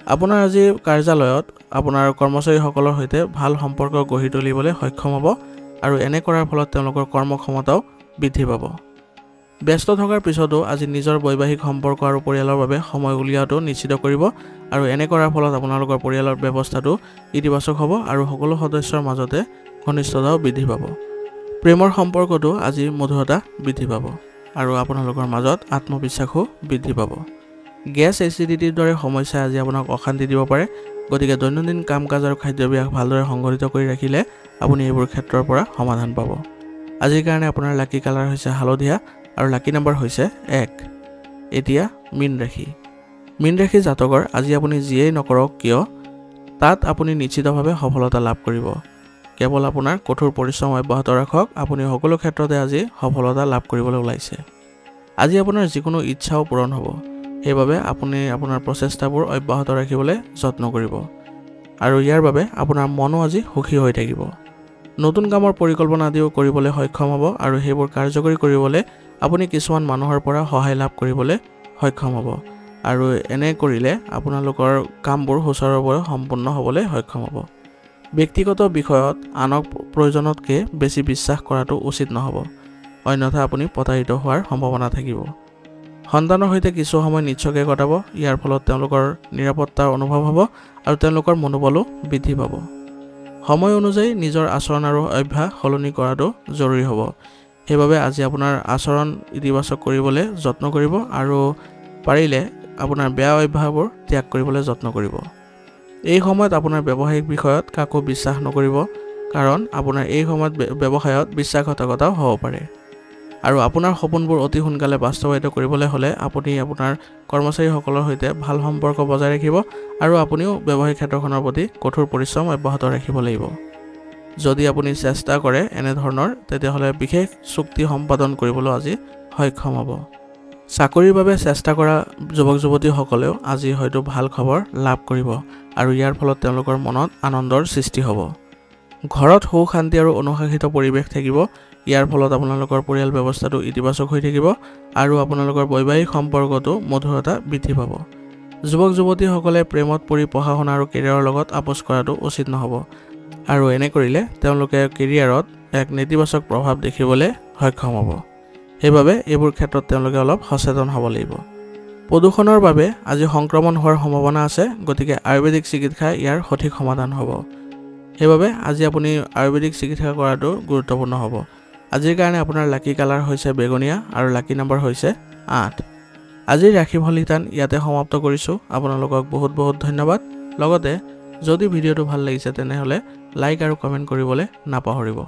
আপোনাৰ আজি কাৰ্যালয়ত আপোনাৰ কৰ্মচাৰীসকলৰ সৈতে ভাল সম্পৰ্ক গঢ়ি তুলিবলৈ সক্ষম হ'ব আৰু এনে কৰাৰ ফলত তেওঁলোকৰ কৰ্মক্ষমতাও বৃদ্ধি পাব। ব্যস্ত থকাৰ পিছতো আজি নিজৰ বৈবাহিক সম্পৰ্ক আৰু পৰিয়ালৰ বাবে সময় উলিওৱাটো নিশ্চিত কৰিব আৰু এনে কৰাৰ ফলত আপোনালোকৰ পৰিয়ালৰ ব্যৱস্থাটো ইতিবাচক হ'ব আৰু সকলো সদস্যৰ মাজতে ঘনিষ্ঠতাও বৃদ্ধি পাব। প্ৰেমৰ সম্পৰ্কটো আজি মধুৰতা বৃদ্ধি পাব আৰু আপোনালোকৰ মাজত আত্মবিশ্বাসো বৃদ্ধি পাব। গেছ এচিডিটিৰ দৰে সমস্যাই আজি আপোনাক অশান্তি দিব পাৰে, গতিকে দৈনন্দিন কাম কাজ আৰু খাদ্যাভ্যাস ভালদৰে সংগঠিত কৰি ৰাখিলে আপুনি এইবোৰ ক্ষেত্ৰৰ পৰা সমাধান পাব। আজিৰ কাৰণে আপোনাৰ লাকি কালাৰ হৈছে হালধীয়া আৰু লাকি নম্বৰ হৈছে 1। এতিয়া মীন ৰাশি। মীন ৰাশি জাতকৰ আজি আপুনি যিয়েই নকৰক কিয় তাত আপুনি নিশ্চিতভাৱে সফলতা লাভ কৰিব। কেৱল আপোনাৰ কঠোৰ পৰিশ্ৰম অব্যাহত ৰাখক, আপুনি সকলো ক্ষেত্ৰতে আজি সফলতা লাভ কৰিবলৈ ওলাইছে। আজি আপোনাৰ যিকোনো ইচ্ছাও পূৰণ হ'ব, সেইবাবে আপুনি আপোনাৰ প্ৰচেষ্টাবোৰ অব্যাহত ৰাখিবলৈ যত্ন কৰিব আৰু ইয়াৰ বাবে আপোনাৰ মনো আজি সুখী হৈ থাকিব। নতুন কামৰ পৰিকল্পনা আদিও কৰিবলৈ সক্ষম হ'ব আৰু সেইবোৰ কাৰ্যকৰী কৰিবলৈ আপুনি কিছুমান মানুহৰ পৰা সহায় লাভ কৰিবলৈ সক্ষম হ'ব আৰু এনে কৰিলে আপোনালোকৰ কামবোৰ সুচাৰুৰূপে সম্পূৰ্ণ হ'বলৈ সক্ষম হ'ব। ব্যক্তিগত বিষয়ত আনক প্ৰয়োজনতকৈ বেছি বিশ্বাস কৰাটো উচিত নহ'ব, অন্যথা আপুনি প্ৰতাৰিত হোৱাৰ সম্ভাৱনা থাকিব। সন্তানৰ সৈতে কিছু সময় নিশ্চয়কৈ কটাব, ইয়াৰ ফলত তেওঁলোকৰ নিৰাপত্তাৰ অনুভৱ হ'ব আৰু তেওঁলোকৰ মনোবলো বৃদ্ধি পাব। সময় অনুযায়ী নিজৰ আচৰণ আৰু অভ্যাস সলনি কৰাটো জৰুৰী হ'ব, সেইবাবে আজি আপোনাৰ আচৰণ ইতিবাচক কৰিবলৈ যত্ন কৰিব আৰু পাৰিলে আপোনাৰ বেয়া অভ্যাসবোৰ ত্যাগ কৰিবলৈ যত্ন কৰিব। এই সময়ত আপোনাৰ ব্যৱসায়িক বিষয়ত কাকো বিশ্বাস নকৰিব, কাৰণ আপোনাৰ এই সময়ত ব্যৱসায়ত বিশ্বাসঘাতকতাও হ'ব পাৰে আৰু আপোনাৰ সপোনবোৰ অতি সোনকালে বাস্তৱায়িত কৰিবলৈ হ'লে আপুনি আপোনাৰ কৰ্মচাৰীসকলৰ সৈতে ভাল সম্পৰ্ক বজাই ৰাখিব আৰু আপুনিও ব্যৱসায়িক ক্ষেত্ৰখনৰ প্ৰতি কঠোৰ পৰিশ্ৰম অব্যাহত ৰাখিব লাগিব। যদি আপুনি চেষ্টা কৰে এনেধৰণৰ, তেতিয়াহ'লে বিশেষ চুক্তি সম্পাদন কৰিবলৈ আজি সক্ষম হ'ব। চাকৰিৰ বাবে চেষ্টা কৰা যুৱক যুৱতীসকলেও আজি হয়তো ভাল খবৰ লাভ কৰিব আৰু ইয়াৰ ফলত তেওঁলোকৰ মনত আনন্দৰ সৃষ্টি হ'ব। ঘৰত সুখ শান্তি আৰু অনুশাসিত পৰিৱেশ থাকিব, ইয়াৰ ফলত আপোনালোকৰ পৰিয়াল ব্যৱস্থাটো ইতিবাচক হৈ থাকিব আৰু আপোনালোকৰ বৈবাহিক সম্পৰ্কটো মধুৰতা বৃদ্ধি পাব। যুৱক যুৱতীসকলে প্ৰেমত পৰি পঢ়া শুনা আৰু কেৰিয়াৰৰ লগত আপোচ কৰাটো উচিত নহ'ব আৰু এনে কৰিলে তেওঁলোকে কেৰিয়াৰত এক নেতিবাচক প্ৰভাৱ দেখিবলৈ সক্ষম হ'ব। সেইবাবে এইবোৰ ক্ষেত্ৰত তেওঁলোকে অলপ সচেতন হ'ব লাগিব। প্ৰদূষণৰ বাবে আজি সংক্ৰমণ হোৱাৰ সম্ভাৱনা আছে, গতিকে আয়ুৰ্বেদিক চিকিৎসা ইয়াৰ সঠিক সমাধান হ'ব। সেইবাবে আজি আপুনি আয়ুৰ্বেদিক চিকিৎসা কৰাটো গুৰুত্বপূৰ্ণ হ'ব। আজিৰ কাৰণে আপোনাৰ লাকি কালাৰ হৈছে বেঙুনীয়া আৰু লাকি নম্বৰ হৈছে 8। আজিৰ ৰাশিফল শিতান ইয়াতে সমাপ্ত কৰিছোঁ। আপোনালোকক বহুত বহুত ধন্যবাদ। লগতে যদি ভিডিঅ'টো ভাল লাগিছে তেনেহ'লে লাইক আৰু কমেণ্ট কৰিবলৈ নাপাহৰিব।